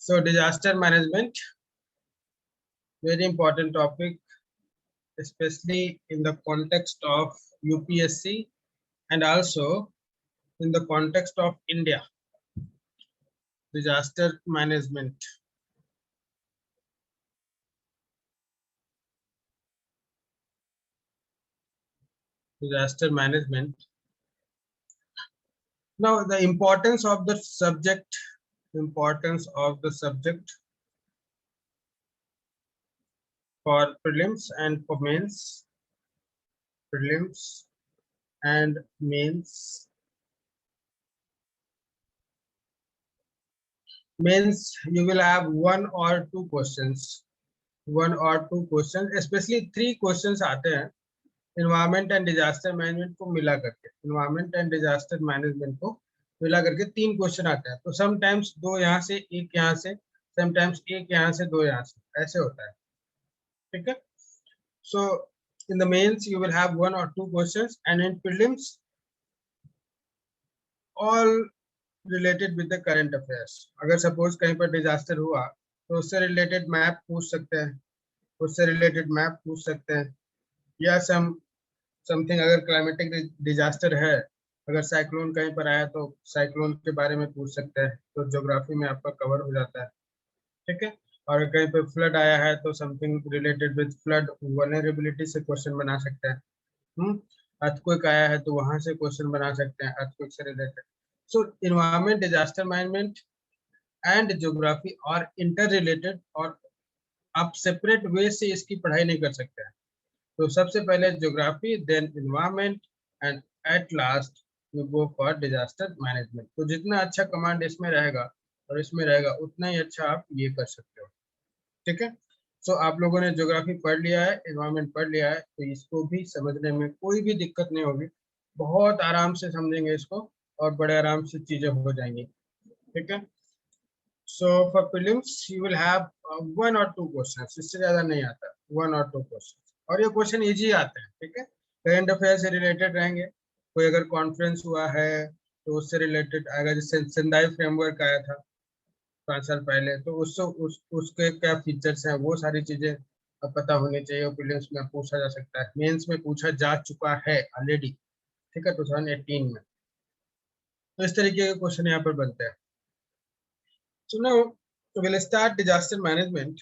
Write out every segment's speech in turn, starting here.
So disaster management, very important topic, especially in the context of UPSC and also in the context of India. Disaster management. Disaster management. Now the importance of the subject, for prelims and for mains, prelims and mains. Mains, you will have one or two questions, especially 3 questions आते हैं environment and disaster management को मिला करके, environment and disaster management को मिला करके 3 question आते हैं। तो समटाइम्स 2 यहाँ से 1 यहाँ से, समटाइम्स 1 यहाँ से 2 यहाँ से, ऐसे होता है। ठीक है, so in the mains you will have 1 or 2 questions and in prelims all related with the current affairs. अगर सपोज कहीं पर डिजास्टर हुआ तो उससे रिलेटेड मैप पूछ सकते हैं, या समथिंग अगर क्लाइमेटिक डिजास्टर है, अगर साइक्लोन कहीं पर आया तो साइक्लोन के बारे में पूछ सकते हैं, तो ज्योग्राफी में आपका कवर हो जाता है। ठीक है, और कहीं पे फ्लड आया है तो something related with flood vulnerability से क्वेश्चन बना सकते हैं। अर्थक्वेक आया है तो वहां से क्वेश्चन बना सकते हैं अर्थक्वेक से related. So environment, disaster management and geography are interrelated, और आप सेपरेट वे से इसकी पढ़ाई नहीं कर सकते हैं। तो सबसे पहले geography, then environment, and at last you go for disaster management. तो जितना अच्छा कमांड इसमें रहेगा और इसमें रहेगा उतना ही अच्छा आप ये कर सकते हो। ठीक है, सो आप लोगों ने ज्योग्राफी पढ़ लिया है, इन्वायरमेंट पढ़ लिया है, तो इसको भी समझने में कोई भी दिक्कत नहीं होगी, बहुत आराम से समझेंगे इसको और बड़े आराम से चीजें हो जाएंगी। ठीक है, so for prelims you will have 1 or 2 questions, इससे ज्यादा नहीं आता, 1 or 2 क्वेश्चन, और ये क्वेश्चन इजी आते हैं। ठीक है, करंट अफेयर से रिलेटेड रहेंगे, कोई अगर कॉन्फ्रेंस हुआ है तो उससे रिलेटेड आएगा, जैसे सेंदाई फ्रेमवर्क आया था 5 साल पहले, तो उसके क्या फीचर्स हैं, वो सारी चीजें पता होनी चाहिए, प्रीलिम्स में पूछा जा सकता है, मेंस में पूछा जा चुका है ऑलरेडी। ठीक है, 2018 में, तो इस तरीके के क्वेश्चन यहाँ पर बनते हैं। So now we'll start disaster management.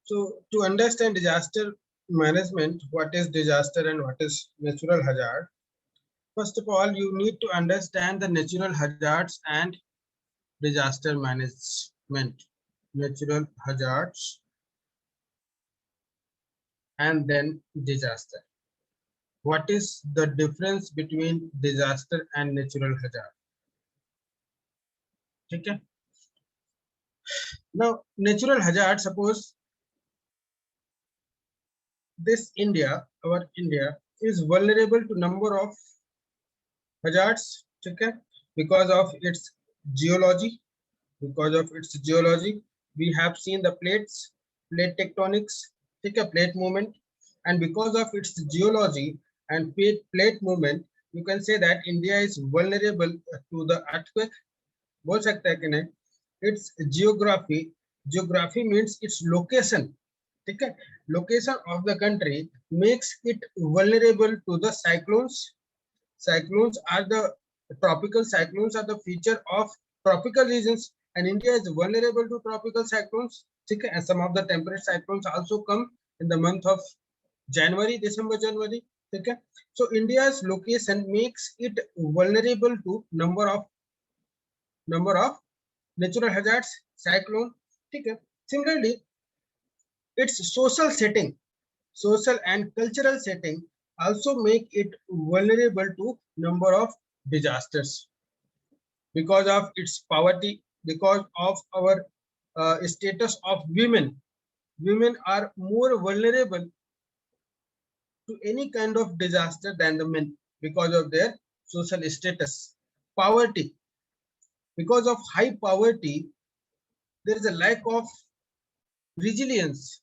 So to understand disaster management, what is disaster and what is natural hazard, first of all you need to understand the natural hazards and disaster management. Natural hazards and then disaster. What is the difference between disaster and natural hazard? ठीक है, now natural hazard, suppose this India, our India is vulnerable to number of hazards, ठीक है, because of its geology, we have seen the plate tectonics, ठीक है, plate movement, and because of its geology and plate movement you can say that India is vulnerable to the earthquake, बोल सकते हैं कि नहीं। its geography means its location, ठीक है, location of the country makes it vulnerable to the cyclones. Cyclones are the tropical cyclones are the feature of tropical regions, and India is vulnerable to tropical cyclones, ठीक है, and some of the temperate cyclones also come in the month of January, December, January, ठीक है। So India's location makes it vulnerable to number of natural hazards, cyclone, ठीक है। Similarly, its social and cultural setting also make it vulnerable to number of disasters because of its poverty, because of our status of women. Women are more vulnerable to any kind of disaster than the men because of their social status. Poverty, because of high poverty there is a lack of resilience,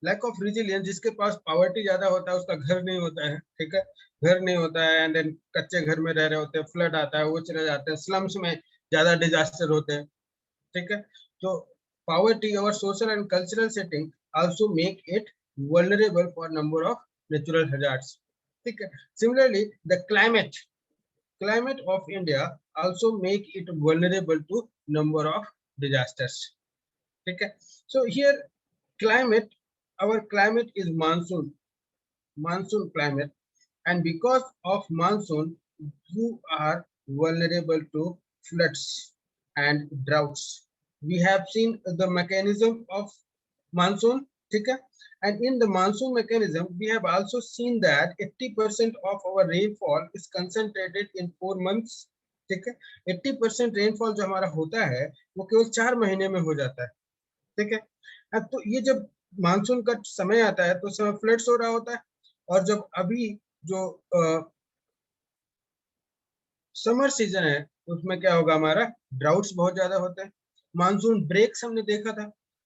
जिसके पास poverty ज्यादा होता है उसका घर नहीं होता है, ठीक है, घर नहीं होता है, एंड देन कच्चे घर में रह रहे होते हैं, फ्लड आता है वो चले जाते हैं, स्लम्स में ज्यादा डिजास्टर होते हैं, ठीक है। तो poverty or social and cultural setting also make it vulnerable for number of natural hazards, ठीक है। Similarly, the climate of India also make it vulnerable to number of disasters, ठीक है। So here climate, our climate is monsoon climate, and because of monsoon you are vulnerable to floods and droughts. We have seen the mechanism of monsoon, ठीक है। And in the monsoon mechanism we have also seen that 80% of our rainfall is concentrated in 4 months, ठीक है। 80% rainfall जो हमारा होता है वो केवल 4 महीने में हो जाता है, ठीक है। अब तो ये जब मानसून का समय आता है तो समय फ्लड्स हो रहा होता है, और जब अभी जो समर सीजन है उसमें क्या होगा, हमारा ड्राउट्स बहुत ज्यादा होते हैं। मानसून ब्रेक्स हमने देखा था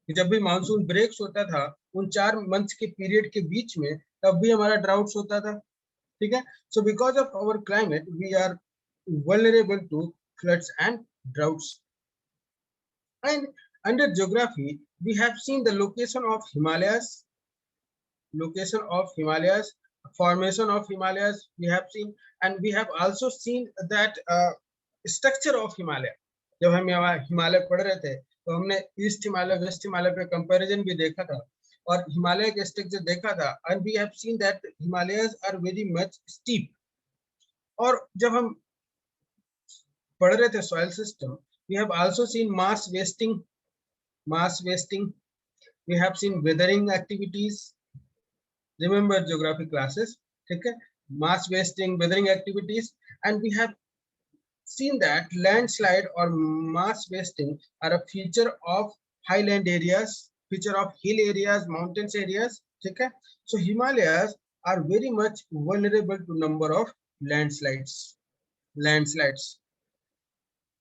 कि जब भी मानसून ब्रेक्स होता था उन 4 मंथ के पीरियड के बीच में तब भी हमारा ड्राउट्स होता था, ठीक है। So because of our climate we are vulnerable to floods and droughts. And under geography we have seen the location of Himalayas, formation of Himalayas we have seen, and we have also seen that structure of Himalaya. जब हम यहाँ हिमालय पढ़ रहे थे तो हमने east Himalaya waste Himalaya पे comparison भी देखा था और हिमालय के स्ट्रक्चर देखा था, and we have seen that Himalayas are very much steep. और जब हम पढ़ रहे थे soil system, we have also seen mass wasting, we have seen weathering activities. Remember geography classes, ठीक है। Mass wasting, weathering activities, and we have seen that landslide or mass wasting are a feature of highland areas, feature of hill areas, mountains areas, ठीक है। So Himalayas are very much vulnerable to number of landslides,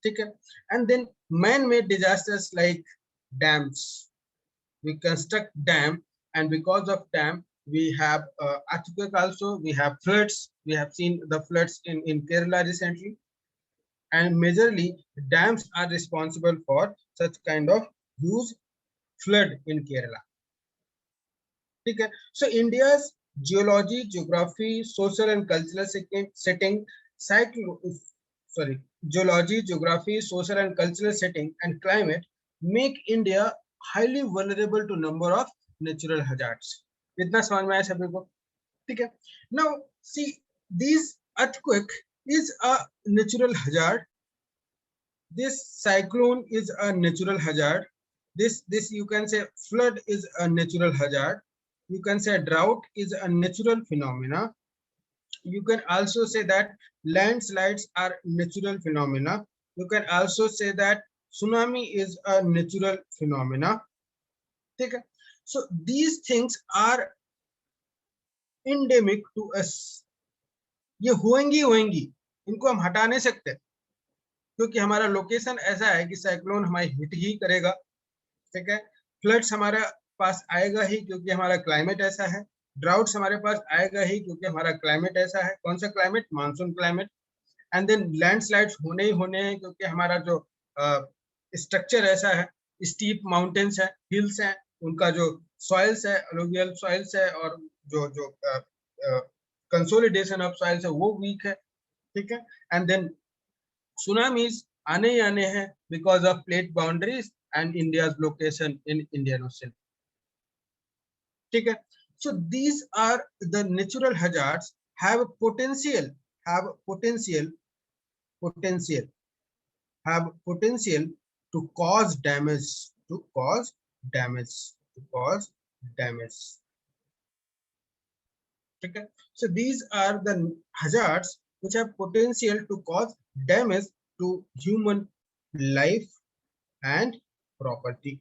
ठीक है। And then man-made disasters like dams. We construct dam, and because of dam we have earthquake also, we have floods, we have seen the floods in Kerala recently, and majorly dams are responsible for such kind of huge flood in Kerala, ठीक है। So India's geology, geography, social and cultural setting, geology, geography, social and cultural setting and climate make India highly vulnerable to number of natural hazards. इतना समझ में आया सभी को, ठीक है। Now see, these earthquake is a natural hazard, this cyclone is a natural hazard, this you can say flood is a natural hazard, you can say drought is a natural phenomena, you can also say that landslides are natural phenomena, you can also say that tsunami is a natural phenomena, ठीक है। So these things are endemic to us, ये होंगी, इनको हम हटा नहीं सकते क्योंकि हमारा लोकेशन ऐसा है कि साइक्लोन हमारी हिट ही करेगा, ठीक है। फ्लड्स हमारे पास आएगा ही क्योंकि हमारा क्लाइमेट ऐसा है, ड्राउट्स हमारे पास आएगा ही क्योंकि हमारा क्लाइमेट ऐसा है। कौन सा climate? Monsoon climate. And then landslides होने ही होने हैं क्योंकि हमारा जो स्ट्रक्चर ऐसा है, स्टीप माउंटेन्स है, हिल्स हैं, उनका जो सॉइल्स है, अलुवियल सॉइल्स है, और जो कंसोलिडेशन ऑफ सॉइल्स है वो वीक है, ठीक है। एंड देन सुनामीज आने ही आने हैं because of plate boundaries and India's location in Indian Ocean, ठीक है। So these are the natural hazards have potential to cause damage, ठीक है। So these are the hazards which have potential to cause damage to human life and property,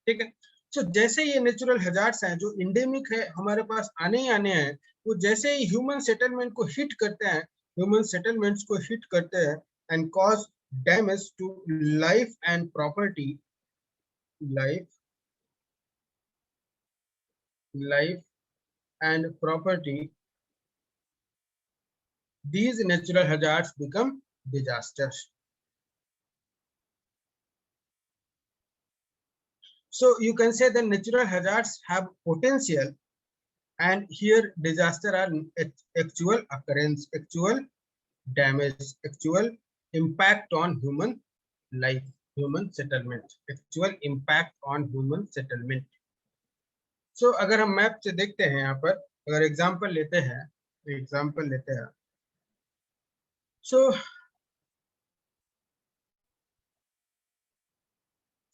ठीक है। सो जैसे ये natural hazards हैं जो इंडेमिक है हमारे पास आने ही आने हैं, वो जैसे ही ह्यूमन सेटलमेंट को हिट करते हैं and cause damage to life and property, these natural hazards become disasters. So you can say that natural hazards have potential, and here disaster are actual occurrence, actual damage, actual impact on human life, human settlement, actual impact on human settlement. So अगर हम map से देखते हैं, यहाँ पर अगर example लेते हैं, so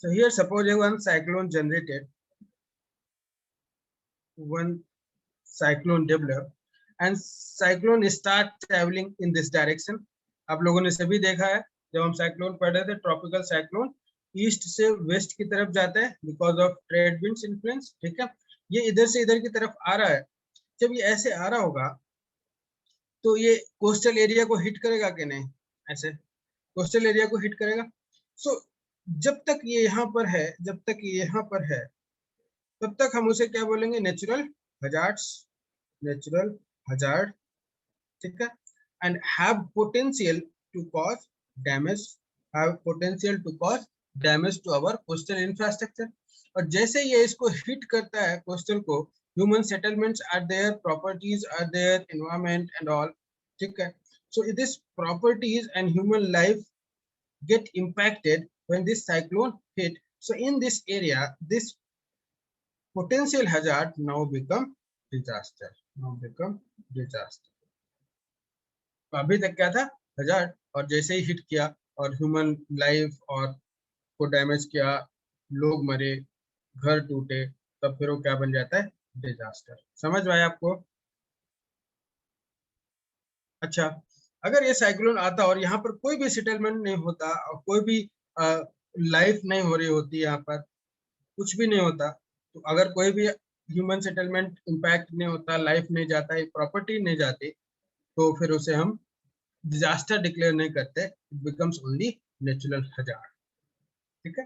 here suppose one cyclone generated, one cyclone developed, and cyclone start traveling in this direction. आप लोगों ने सभी देखा है जब हम साइक्लोन पढ़ रहे थे, ट्रॉपिकल साइक्लोन ईस्ट से वेस्ट की तरफ जाता है because of trade winds influence, ठीक है। ये इधर से इधर की तरफ आ रहा है, जब ये ऐसे आ रहा होगा तो ये कोस्टल एरिया को हिट करेगा कि नहीं, ऐसे कोस्टल एरिया को हिट करेगा। सो जब तक ये यहाँ पर है, जब तक ये यहाँ पर है, तब तक हम उसे क्या बोलेंगे, नेचुरल हजार्ड्स, नेचुरल हजार्ड, ठीक है। And have potential to cause damage, have potential to cause damage to our coastal infrastructure. और जैसे ये इसको हिट करता है कोस्टल को, human settlements are there, properties are there, environment and all, ठीक है। So this properties and human life get impacted when this cyclone hit. So in this area, this potential hazard now become disaster, now become disaster. अभी तक क्या था, hazard, और जैसे ही hit किया और ह्यूमन लाइफ और को डैमेज किया, लोग मरे, घर टूटे, तब फिर वो क्या बन जाता है, डिजास्टर। समझ में आया आपको? अच्छा, अगर ये साइक्लोन आता और यहाँ पर कोई भी सेटलमेंट नहीं होता और कोई भी लाइफ नहीं हो रही होती, यहाँ पर कुछ भी नहीं होता, तो अगर कोई भी ह्यूमन सेटलमेंट इम्पैक्ट नहीं होता, लाइफ नहीं जाता, प्रॉपर्टी नहीं जाती, तो फिर उसे हम डिजास्टर डिक्लेयर नहीं करते, it becomes only natural hazard, ठीक है।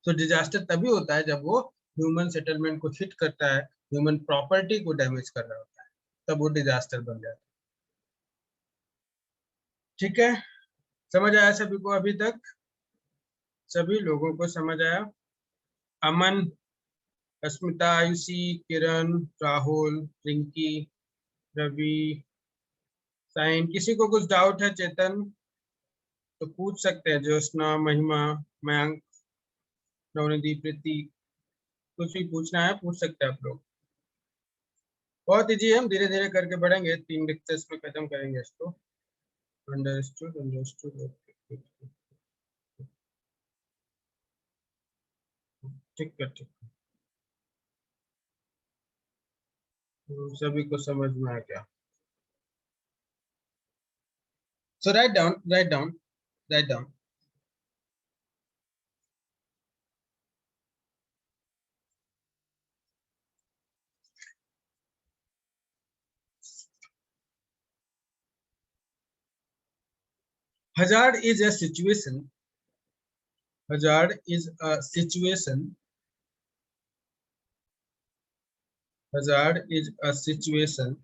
तो डिजास्टर तभी होता है जब वो ह्यूमन सेटलमेंट को हिट करता है, ह्यूमन प्रॉपर्टी को डैमेज कर रहा होता है, तब वो डिजास्टर बन जाता है, ठीक है। समझ आया सभी को? अभी तक सभी लोगों को समझ आया? अमन, अस्मिता, आयुषी, किरण, राहुल, रिंकी, रवि, साइन, किसी को कुछ डाउट है? चेतन तो पूछ सकते हैं, ज्योत्सना, महिमा, मयंक, नवनिधि, प्रीति, कुछ भी पूछना है पूछ सकते हैं आप लोग। बहुत इजी है, हम धीरे धीरे करके बढ़ेंगे, 3 लेक्चर्स में खत्म करेंगे इसको। अंडरस्टूड, अंडरस्टूड, ठीक है, ठीक है, सभी को समझ में आ गया? So write down, write down, write down. Hazard is a situation. Hazard is a situation. Hazard is a situation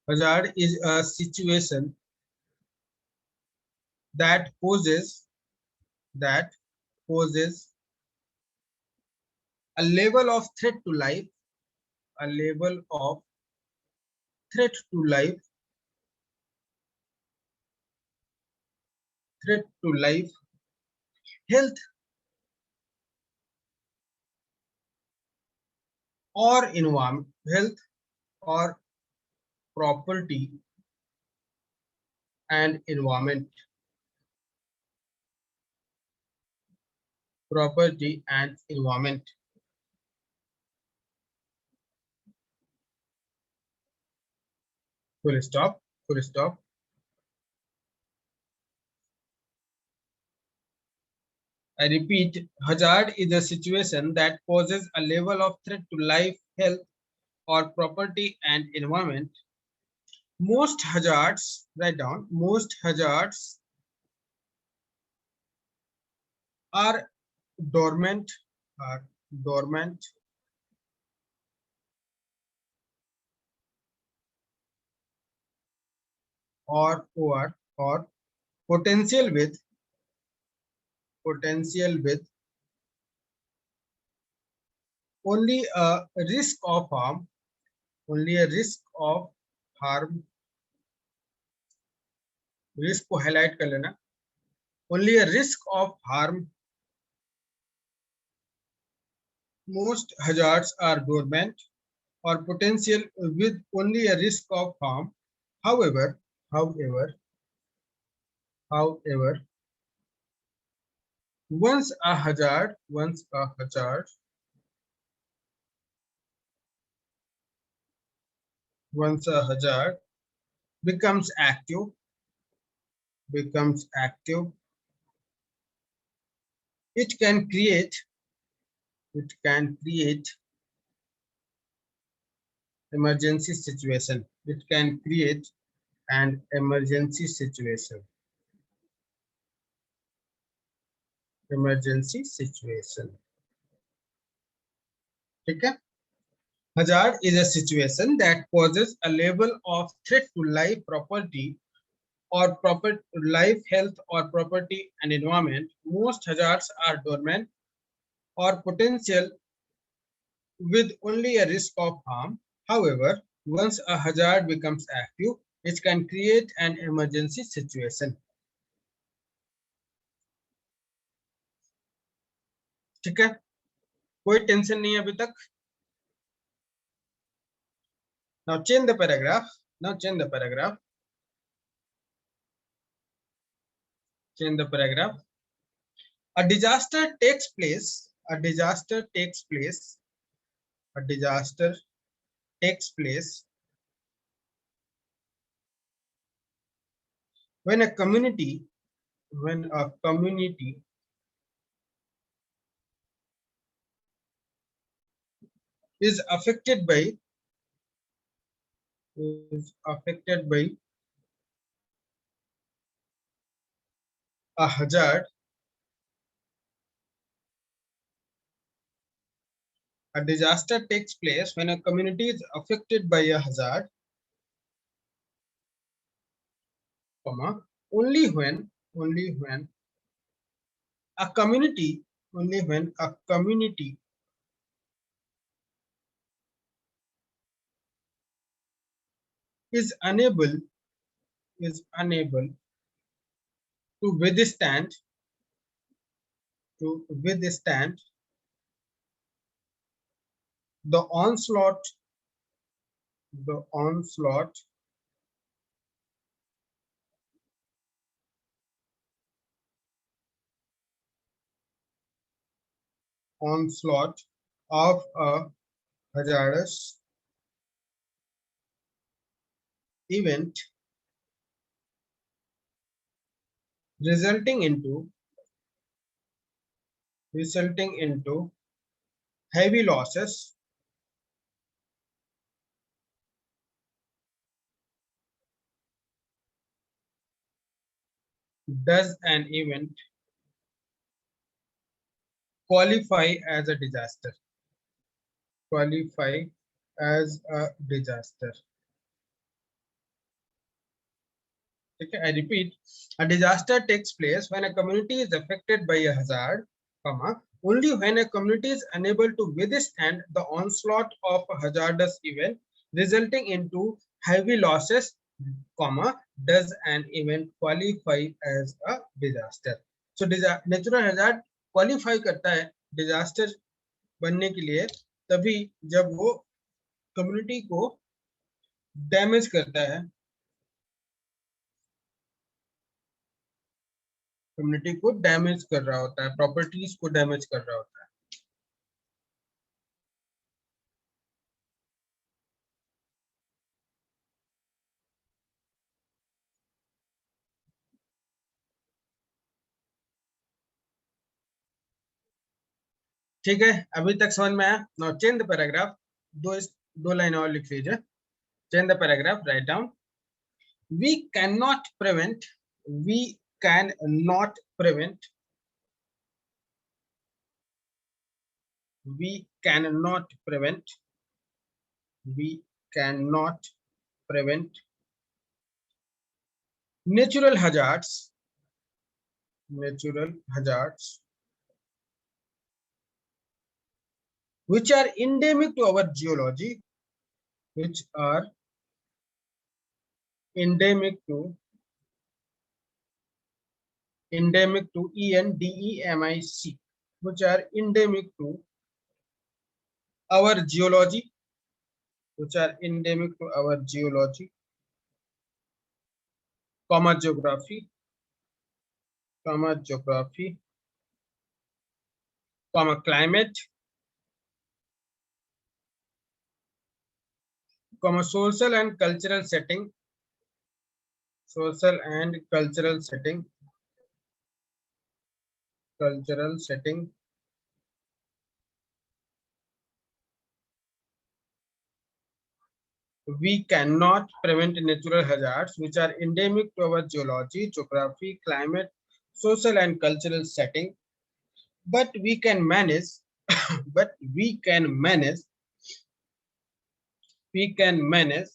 hazard is a situation that poses a level of threat to life, a level of threat to life, threat to life, health, or environment, health or property and environment, property and environment. Full stop, full stop. I repeat, hazard is a situation that poses a level of threat to life, health, or property and environment. Most hazards, write down, most hazards are dormant, are dormant or potential with only a risk of harm, risk को highlight कर लेना, only a risk of harm, most hazards are dormant, or potential with only a risk of harm. However, once a hazard becomes active, it can create emergency situation. It can create an emergency situation. ठीक है? Hazard is a situation that poses a level of threat to life, property, or life, health, or property and environment. Most hazards are dormant or potential with only a risk of harm. However, once a hazard becomes active, it can create an emergency situation. ठीक है? कोई tension नहीं है अभी तक? Now change the paragraph. Change the paragraph. A disaster takes place when a community is affected by a hazard. A disaster takes place when a community is affected by a hazard, only when a community is unable to withstand the onslaught of a hazardous event resulting into heavy losses does an event qualify as a disaster? Okay, I repeat, a disaster takes place when a community is affected by a hazard, only when a community is unable to withstand the onslaught of a hazardous event resulting into heavy losses, does an event qualify as a disaster. So natural hazard qualify करता है disaster बनने के लिए तभी जब वो community को damage करता है, कम्युनिटी को डैमेज कर रहा होता है, प्रॉपर्टीज को डैमेज कर रहा होता है. ठीक है, अभी तक समझ में आया? Now change the paragraph. दो लाइन और लिख लीजिए. Change the paragraph. Write down. We cannot prevent natural hazards, natural hazards which are endemic to our geology, which are endemic to ENDEMIC, which are endemic to our geology, which are endemic to our geology, comma geography, comma geography, comma climate, comma social and cultural setting, social and cultural setting, cultural setting, we cannot prevent natural hazards which are endemic to our geology, geography, climate, social and cultural setting, but we can manage but we can manage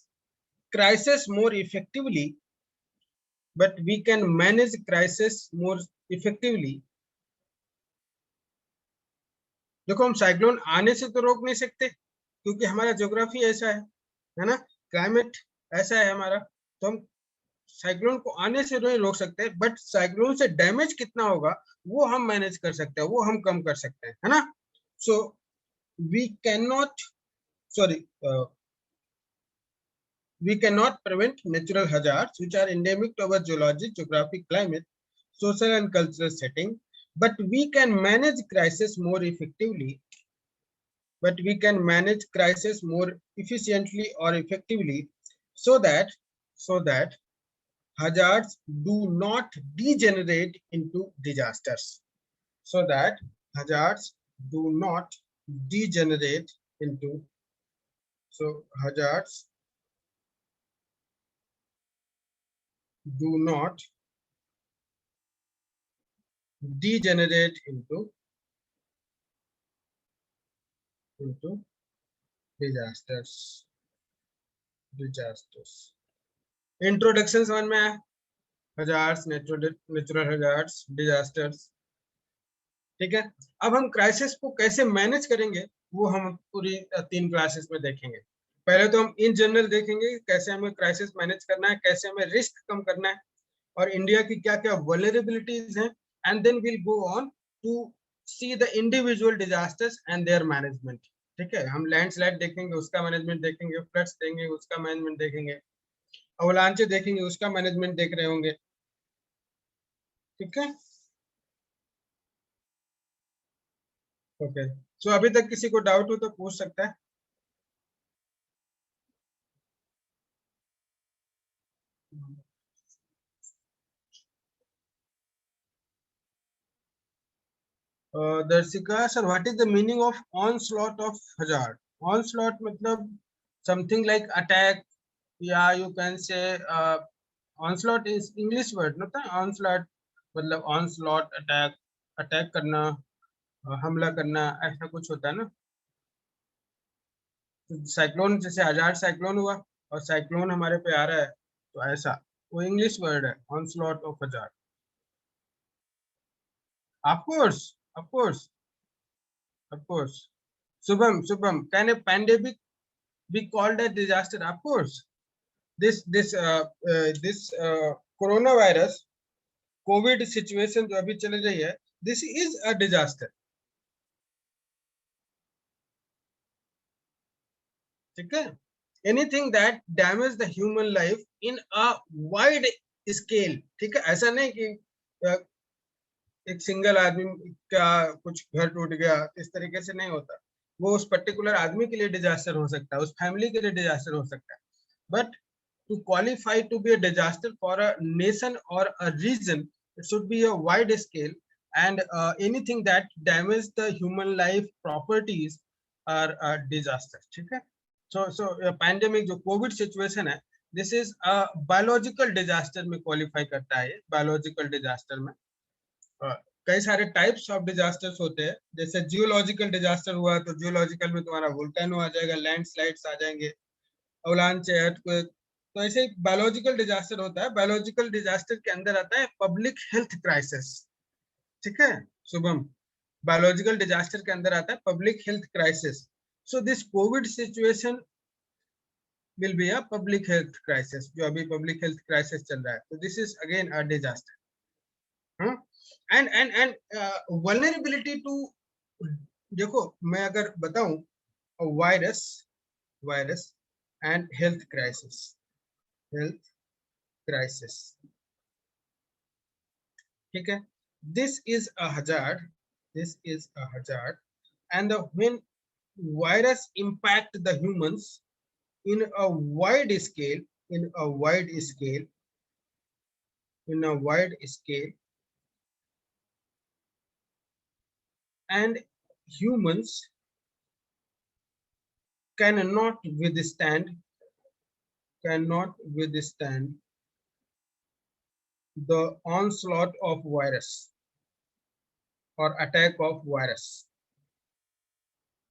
crisis more effectively, but we can manage crisis more effectively. देखो हम cyclone आने से तो रोक नहीं सकते क्योंकि हमारा ज्योग्राफी ऐसा है ना, क्लाइमेट ऐसा है हमारा, तो हम साइक्लोन को आने से नहीं रोक सकते, बट साइक्लोन से डैमेज कितना होगा वो हम मैनेज कर सकते हैं, वो हम कम कर सकते हैं, है ना. So we can not, sorry, we cannot prevent natural hazards which are endemic to our geology, geography, climate, social and cultural setting, but we can manage crisis more effectively, but we can manage crisis more efficiently or effectively so that hazards do not degenerate into disasters, so that hazards do not degenerate into, so hazards do not degenerate into disasters. Introduction समझ में आया, hazards, natural hazards, disasters. ठीक है, अब हम crisis को कैसे manage करेंगे वो हम पूरी 3 क्लासेस में देखेंगे. पहले तो हम इन जनरल देखेंगे कैसे हमें क्राइसिस मैनेज करना है, कैसे हमें रिस्क कम करना है और इंडिया की क्या क्या वल्नरेबिलिटीज हैं, and then will go on to see the individual disasters and their management. ठीक है, हम लैंडस्लाइड देखेंगे उसका मैनेजमेंट देखेंगे, फ्लड्स देंगे उसका मैनेजमेंट देखेंगे, अवलांचे देखेंगे उसका मैनेजमेंट देख रहे होंगे. ठीक है, ओके. सो अभी तक किसी को डाउट हो तो पूछ सकता है. Darshika sir, what is the meaning of onslaught of hazard? Onslaught मतलब समथिंग लाइक अटैक, या you can say onslaught is English word ना, ऑनस्लॉट मतलब ऑनस्लॉट अटैक, अटैक करना, हमला करना, ऐसा कुछ होता है ना. तो साइक्लोन, जैसे हजार्ड साइक्लोन हुआ और साइक्लोन हमारे पे आ रहा है, तो ऐसा वो इंग्लिश वर्ड है onslaught of hazard. Of course, of course, of course. Shubham, can a pandemic be called a disaster? Of course, this coronavirus covid situation जो अभी चल रही है, this is a disaster. ठीक है, anything that damage the human life in a wide scale. ठीक है, ऐसा नहीं कि एक सिंगल आदमी का कुछ घर टूट गया, इस तरीके से नहीं होता. वो उस पर्टिकुलर आदमी के लिए डिजास्टर हो सकता है, उस फैमिली के लिए डिजास्टर हो सकता है, but to qualify to be a disaster for a nation or a region, it should be a wide scale, and anything that damage the human life properties are a disaster. ठीक है, so pandemic जो covid situation है, this is a biological disaster में qualify करता है. biological disaster में कई सारे टाइप्स ऑफ डिजास्टर्स होते हैं. जैसे जियोलॉजिकल डिजास्टर हुआ तो जियोलॉजिकल में तुम्हारा वोल्केनो आ जाएगा, लैंडस्लाइड्स आ जाएंगे, अवलांच, अर्थक्वेक, तो ऐसे ही बायोलॉजिकल डिजास्टर होता है, बायोलॉजिकल डिजास्टर के अंदर आता है पब्लिक हेल्थ क्राइसिस। ठीक है शुभम, बायोलॉजिकल डिजास्टर के अंदर आता है public health crisis. So this COVID situation will be a public health crisis, जो अभी पब्लिक हेल्थ क्राइसिस चल रहा है, तो this is again a disaster. And vulnerability to, देखो मैं अगर बताऊं, virus virus and health crisis, health crisis, ठीक है, this is a hazard, this is a hazard, and when virus impact the humans in a wide scale, in a wide scale, in a wide scale, and humans cannot withstand, cannot withstand the onslaught of virus or attack of virus,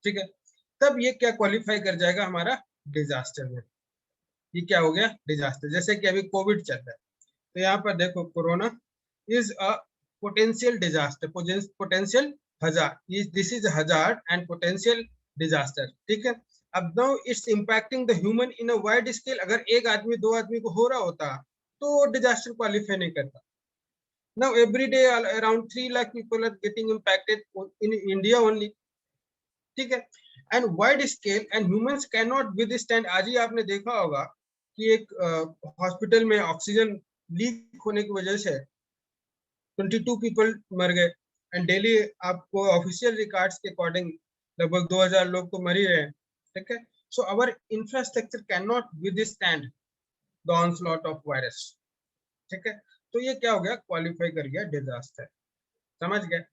ठीक है, तब ये क्या qualify कर जाएगा हमारा disaster में, ये क्या हो गया डिजास्टर। जैसे कि अभी कोविड चल रहा है, तो यहाँ पर देखो corona is a potential disaster, potential hazard, this is hazard and potential disaster, ठीक है। अब now it's impacting the human in a wide scale, अगर एक आदमी दो आदमी को हो रहा होता तो डिजास्टर क्वालिफाई नहीं करता। Now every day around 3 lakh people are getting impacted in India only, ठीक है। And wide scale and humans can not withstand, आज ही आपने देखा होगा कि एक हॉस्पिटल में ऑक्सीजन लीक होने की वजह से 22 पीपल मर गए, एंड डेली आपको ऑफिशियल रिकॉर्ड्स के अकॉर्डिंग लगभग 2000 लोग तो मर ही रहे हैं, ठीक है। So our infrastructure can not withstand the onslaught of virus, ठीक है। तो ये क्या हो गया, क्वालिफाई कर गया डिजास्टर, समझ गए।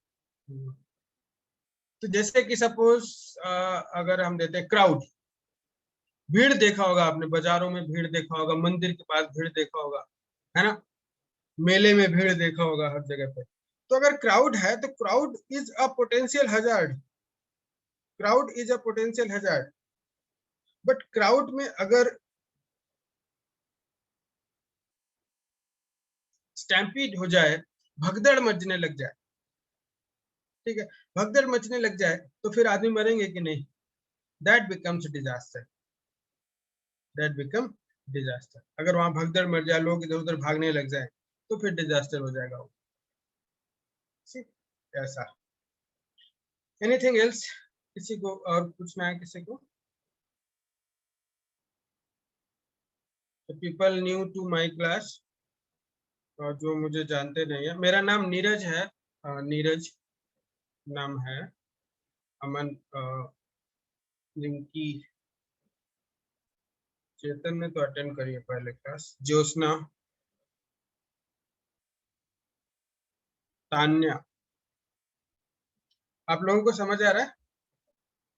तो जैसे कि सपोज अगर हम देते हैं क्राउड, भीड़ देखा होगा आपने, बाजारों में भीड़ देखा होगा, मंदिर के पास भीड़ देखा होगा, है ना, मेले में भीड़ देखा होगा हर जगह पे। तो अगर क्राउड है तो crowd is a potential hazard, crowd is a potential hazard, but crowd में अगर स्टैम्पीड हो जाए, भगदड़ मचने लग जाए, ठीक है, भगदड़ मचने लग जाए तो फिर आदमी मरेंगे कि नहीं, that becomes disaster, that become disaster. अगर वहां भगदड़ मच जाए, लोग इधर उधर भागने लग जाए, तो फिर डिजास्टर हो जाएगा वो, ऐसा। एनीथिंग एल्स, किसी को और पूछना है किसी को? People new to my class, और जो मुझे जानते नहीं है, मेरा नाम नीरज है, नीरज नाम है, अमन, रिंकी, चेतन ने तो अटेंड करी है पहले क्लास, ज्योत्सना, तान्या, आप लोगों को समझ आ रहा है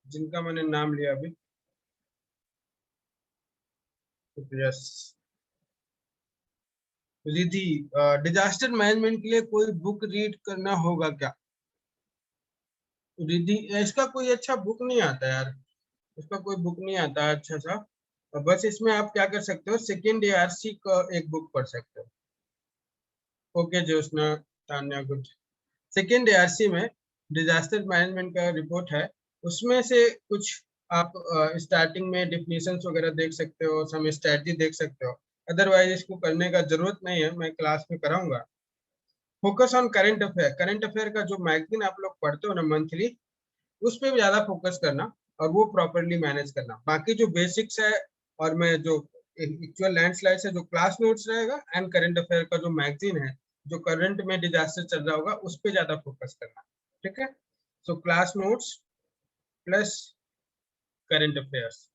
जिनका मैंने नाम लिया अभी? यस। रिधि, डिजास्टर मैनेजमेंट के लिए कोई बुक रीड करना होगा क्या? रिधि, इसका कोई अच्छा बुक नहीं आता यार, इसका कोई बुक नहीं आता अच्छा सा। बस इसमें आप क्या कर सकते हो, सेकेंड एआरसी का एक बुक पढ़ सकते हो। Okay Jyotsna, Tanya, good. Second ARC में डिजास्टर मैनेजमेंट का रिपोर्ट है, उसमें से कुछ आप स्टार्टिंग में डिफिनीशंस वगैरह देख सकते हो, सम स्ट्रेटजी देख सकते हो, अदरवाइज इसको करने का जरूरत नहीं है, मैं क्लास में कराऊंगा। Focus on current affair, current affair का जो मैगजीन आप लोग पढ़ते हो ना मंथली, उस पर ज्यादा फोकस करना और वो प्रॉपरली मैनेज करना। बाकी जो बेसिक्स है और मैं जो एक्चुअल लैंडस्लाइड है, जो क्लास नोट्स रहेगा, एंड करंट अफेयर का जो मैगजीन है, जो करंट में डिजास्टर चल रहा होगा, उस पर ज्यादा फोकस करना, ठीक है। So class notes plus current affairs,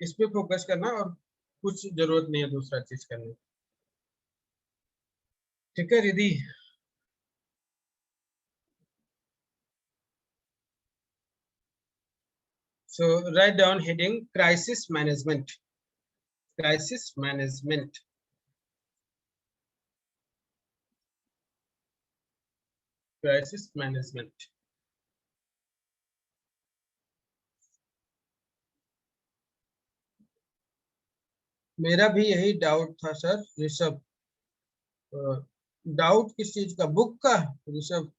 इस पे फोकस करना, और कुछ जरूरत नहीं है दूसरा चीज करने, ठीक है Riddhi? So write down heading crisis management, crisis management, crisis management. मेरा भी यही डाउट था सर ऋषभ। डाउट किस चीज का? बुक का ऋषभ?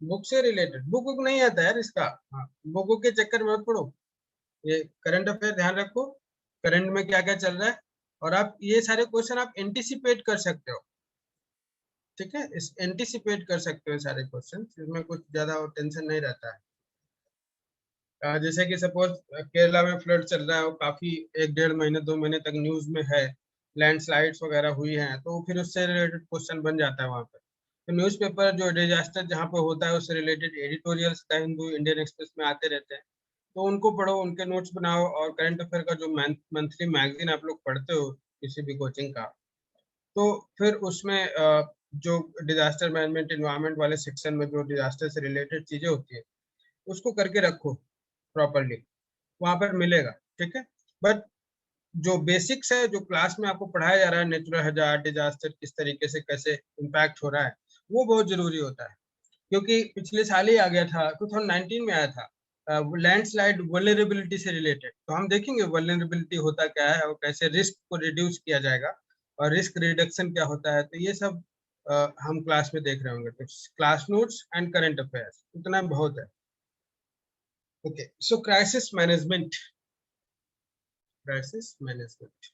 बुक से रिलेटेड बुक नहीं आता यार इसका। हाँ, बुक के चक्कर में मत पड़ो। ये करंट अफेयर ध्यान रखो, करंट में क्या क्या चल रहा है, और आप ये सारे क्वेश्चन आप एंटिसिपेट कर सकते हो। ठीक है, इस एंटिसिपेट कर सकते हो सारे क्वेश्चन, इसमें कुछ ज्यादा टेंशन नहीं रहता है। जैसे कि सपोज केरला में फ्लड चल रहा है, वो काफी 1 डेढ़ महीने 2 महीने तक न्यूज में है, लैंडस्लाइड्स वगैरह हुई हैं, तो फिर उससे रिलेटेड क्वेश्चन बन जाता है वहाँ पे। तो न्यूज़पेपर जो डिजास्टर जहाँ पे होता है उससे related editorials the Hindu, Indian express में आते रहते हैं, तो उनको पढ़ो, उनके नोट्स बनाओ। और करंट अफेयर का जो मंथली मैगजीन आप लोग पढ़ते हो किसी भी कोचिंग का, तो फिर उसमें जो डिजास्टर मैनेजमेंट इन्वायरमेंट वाले सेक्शन में जो डिजास्टर से रिलेटेड चीजें होती है उसको करके रखो प्रॉपरली, वहां पर मिलेगा। ठीक है, बट जो बेसिक्स है, जो क्लास में आपको पढ़ाया जा रहा है, नेचुरल हैजार्ड डिजास्टर किस तरीके से कैसे इम्पैक्ट हो रहा है, वो बहुत जरूरी होता है। क्योंकि पिछले साल ही आ गया था, 2019 में आया था, लैंडस्लाइड वल्नरेबिलिटी से रिलेटेड। तो हम देखेंगे वल्नरेबिलिटी होता क्या है और कैसे रिस्क को रिड्यूस किया जाएगा, और रिस्क रिडक्शन क्या होता है, तो ये सब हम क्लास में देख रहे होंगे। तो class notes and current affairs उतना बहुत है। Okay, so crisis management, crisis management.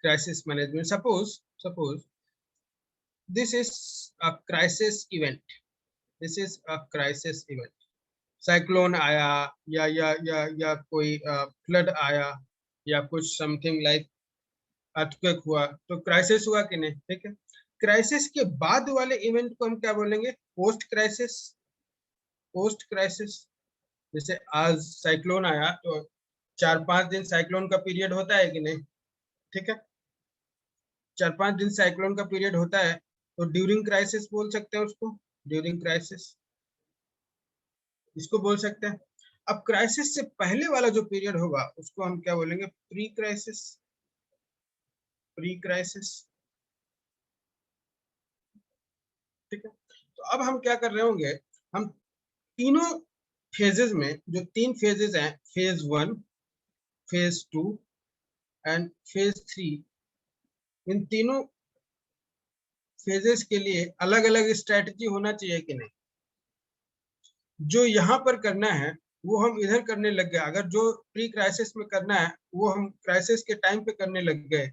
Crisis management. Suppose this is a crisis event. This is a crisis event. Cyclone आया, या कोई फ्लड आया, या कुछ समथिंग लाइक अर्थक्वेक हुआ, तो क्राइसिस हुआ कि नहीं? ठीक है, क्राइसिस के बाद वाले इवेंट को हम क्या बोलेंगे? Post crisis. पोस्ट क्राइसिस, जैसे आज साइक्लोन आया तो 4-5 दिन साइक्लोन का पीरियड होता है कि नहीं? ठीक है, 4-5 दिन साइक्लोन का पीरियड होता है, तो ड्यूरिंग क्राइसिस बोल सकते हैं उसको, ड्यूरिंग क्राइसिस इसको बोल सकते हैं। अब क्राइसिस से पहले वाला जो पीरियड होगा उसको हम क्या बोलेंगे? Pre crisis. प्री क्राइसिस, ठीक है। तो अब हम क्या कर रहे होंगे, हम तीनों फेजेस में, जो 3 फेजेस हैं, फेज 1, फेज 2 एंड फेज 3, इन तीनों फेजेस के लिए अलग अलग स्ट्रेटजी होना चाहिए कि नहीं? जो यहाँ पर करना है वो हम इधर करने लग गए, अगर जो प्री क्राइसिस में करना है वो हम क्राइसिस के टाइम पे करने लग गए,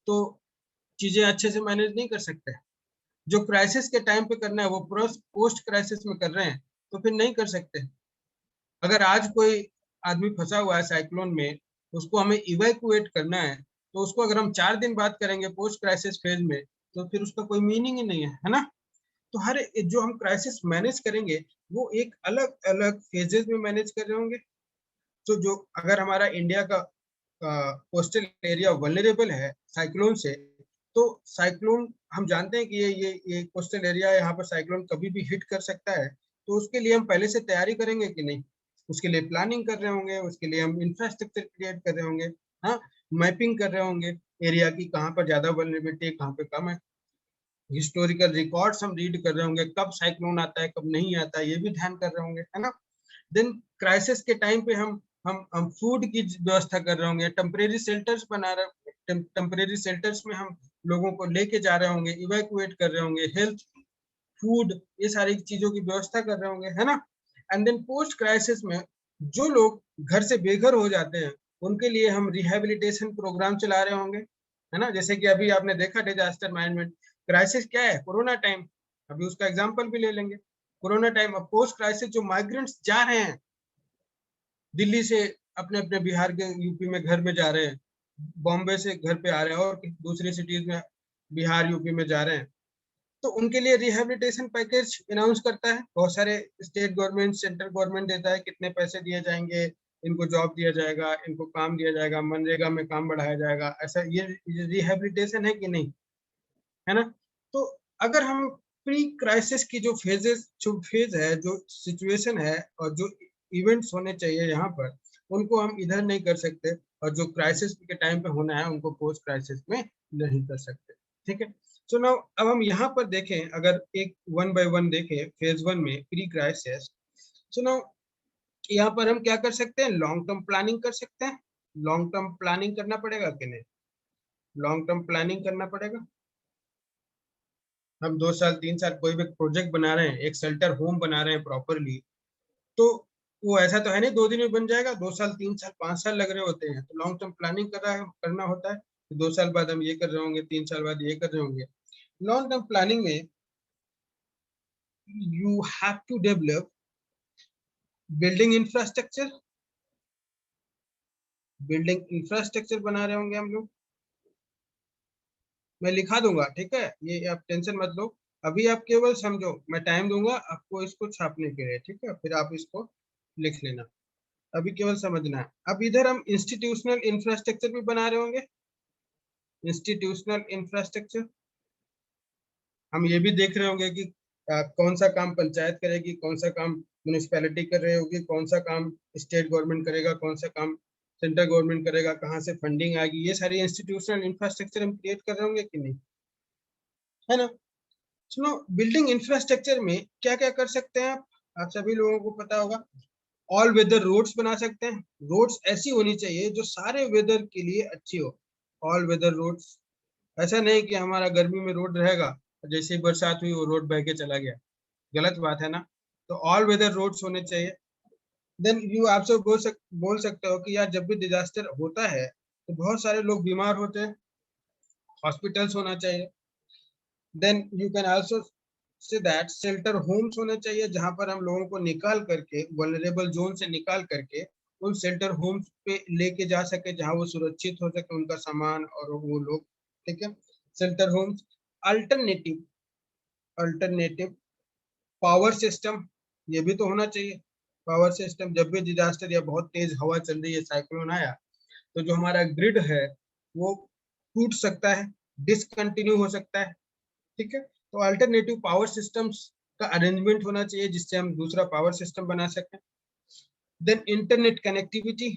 तो चीजें अच्छे से मैनेज नहीं कर सकते। जो क्राइसिस के टाइम पे करना है वो पोस्ट क्राइसिस में कर रहे हैं, तो फिर नहीं कर सकते। अगर आज कोई आदमी फंसा हुआ है साइक्लोन में, उसको हमें इवैक्यूएट करना है, तो उसको अगर हम 4 दिन बाद करेंगे पोस्ट क्राइसिस फेज में, तो फिर उसका कोई मीनिंग ही नहीं है ना? तो हर जो हम क्राइसिस मैनेज करेंगे वो एक अलग अलग फेजेस में मैनेज कर रहे होंगे। तो जो अगर हमारा इंडिया का कोस्टल एरिया वल्नरेबल है साइक्लोन से, तो साइक्लोन हम जानते हैं कि ये कोस्टल एरिया, यहाँ पर साइक्लोन कभी भी हिट कर सकता है, तो उसके लिए हम पहले से तैयारी करेंगे कि नहीं? उसके लिए प्लानिंग कर रहे होंगे, उसके लिए हम इंफ्रास्ट्रक्चर क्रिएट कर रहे होंगे, हाँ, मैपिंग कर रहे होंगे एरिया की, कहाँ पर ज्यादा वल्नरेबिलिटी, कहाँ पे कम है। हिस्टोरिकल रिकॉर्ड्स हम रीड कर रहे होंगे, कब साइक्लोन आता है कब नहीं आता है, ये भी ध्यान कर रहे होंगे, है ना? देन क्राइसिस के टाइम पे हम फूड की व्यवस्था कर रहे होंगे, टेम्परेरी शेल्टर्स बना रहे, टेम्परेरी शेल्टर्स में हम लोगों को लेके जा रहे होंगे, इवैक्यूएट कर रहे होंगे, हेल्थ, फूड, ये सारी चीजों की व्यवस्था कर रहे होंगे, है ना? एंड देन पोस्ट क्राइसिस में जो लोग घर से बेघर हो जाते हैं उनके लिए हम रिहेबिलिटेशन प्रोग्राम चला रहे होंगे, है ना? जैसे कि अभी आपने देखा डिजास्टर मैनेजमेंट क्राइसिस क्या है, कोरोना टाइम, अभी उसका एग्जांपल भी ले लेंगे। कोरोना टाइम, अब पोस्ट क्राइसिस जो माइग्रेंट्स जा रहे हैं दिल्ली से, अपने अपने बिहार के यूपी में घर में जा रहे हैं, बॉम्बे से घर पे आ रहे हैं, और दूसरी सिटीज में बिहार यूपी में जा रहे हैं, तो उनके लिए रिहेबिलिटेशन पैकेज अनाउंस करता है। बहुत सारे स्टेट गवर्नमेंट, सेंट्रल गवर्नमेंट देता है, कितने पैसे दिए जाएंगे, इनको जॉब दिया जाएगा, इनको काम दिया जाएगा, मनरेगा में काम बढ़ाया जाएगा, ऐसा ये रिहेबिलिटेशन है कि नहीं, है ना? तो अगर हम प्री क्राइसिस की जो फेज है, जो सिचुएशन है, और जो इवेंट्स होने चाहिए यहाँ पर, उनको हम इधर नहीं कर सकते, और जो क्राइसिस के टाइम पे होना है उनको पोस्ट क्राइसिस में नहीं कर सकते। ठीक है, सो नाउ अब हम यहाँ पर देखें, अगर एक 1 बाय 1 देखें फेज 1 में प्री क्राइसिस। सो नाउ यहाँ पर हम क्या कर सकते हैं, लॉन्ग टर्म प्लानिंग कर सकते हैं। लॉन्ग टर्म प्लानिंग करना पड़ेगा कि नहीं, लॉन्ग टर्म प्लानिंग करना पड़ेगा। हम 2 साल 3 साल कोई भी प्रोजेक्ट बना रहे हैं, एक शेल्टर होम बना रहे हैं प्रॉपरली, तो वो ऐसा तो है नहीं 2 दिन में बन जाएगा, 2 साल 3 साल 5 साल लग रहे होते हैं। तो लॉन्ग टर्म प्लानिंग करना होता है। 2 साल बाद हम ये कर रहे होंगे, 3 साल बाद ये कर रहे होंगे। लॉन्ग टर्म प्लानिंग में you have to develop building infrastructure. Building infrastructure बना रहे होंगे हम लोग, मैं लिखा दूंगा, ठीक है, ये आप टेंशन मत लो। अभी आप केवल समझो, मैं टाइम दूंगा आपको इसको छापने के लिए, ठीक है, फिर आप इसको लिख लेना। अभी केवल समझना है। अब इधर हम इंस्टीट्यूशनल इंफ्रास्ट्रक्चर भी बना रहे होंगे। इंस्टीट्यूशनल इंफ्रास्ट्रक्चर हम ये भी देख रहे होंगे कि कौन सा काम पंचायत करेगी, कौन सा काम म्यूनिसिपैलिटी कर रही होगी, कौन सा काम स्टेट गवर्नमेंट करेगा, कौन सा काम सेंट्रल गवर्नमेंट करेगा, कहाँ से फंडिंग आएगी। ये सारी इंस्टीट्यूशनल इंफ्रास्ट्रक्चर हम क्रिएट कर रहे होंगे कि नहीं, है ना। सुनो, बिल्डिंग इंफ्रास्ट्रक्चर में क्या क्या कर सकते हैं आप सभी लोगों को पता होगा। ऑल वेदर रोड्स बना सकते हैं। रोड्स ऐसी होनी चाहिए जो सारे वेदर के लिए अच्छी हो। ऑल वेदर रोड्स, ऐसा नहीं कि हमारा गर्मी में रोड रहेगा, जैसे ही बरसात हुई वो रोड बह के चला गया, गलत बात है ना। तो ऑल वेदर रोड्स होने चाहिए। देन यू आपसे बोल सकते हो कि यार जब भी डिजास्टर होता है तो बहुत सारे लोग बीमार होते हैं, हॉस्पिटल्स होना चाहिए। Then you can also say that shelter homes होने चाहिए, जहां पर हम लोगों को निकाल करके वल्नरेबल जोन से निकाल करके उन शेल्टर होम्स पे लेके जा सके, जहां वो सुरक्षित हो सके, उनका सामान और वो लोग, ठीक है। Shelter homes. Alternative alternative power system, ये भी तो होना चाहिए। पावर सिस्टम, जब भी डिजास्टर या बहुत तेज हवा चल रही है, साइक्लोन आया, तो जो हमारा ग्रिड है वो टूट सकता है, डिसकंटिन्यू हो सकता है, ठीक है। तो अल्टरनेटिव पावर सिस्टम्स का अरेंजमेंट होना चाहिए जिससे हम दूसरा पावर सिस्टम बना सकें। देन इंटरनेट कनेक्टिविटी,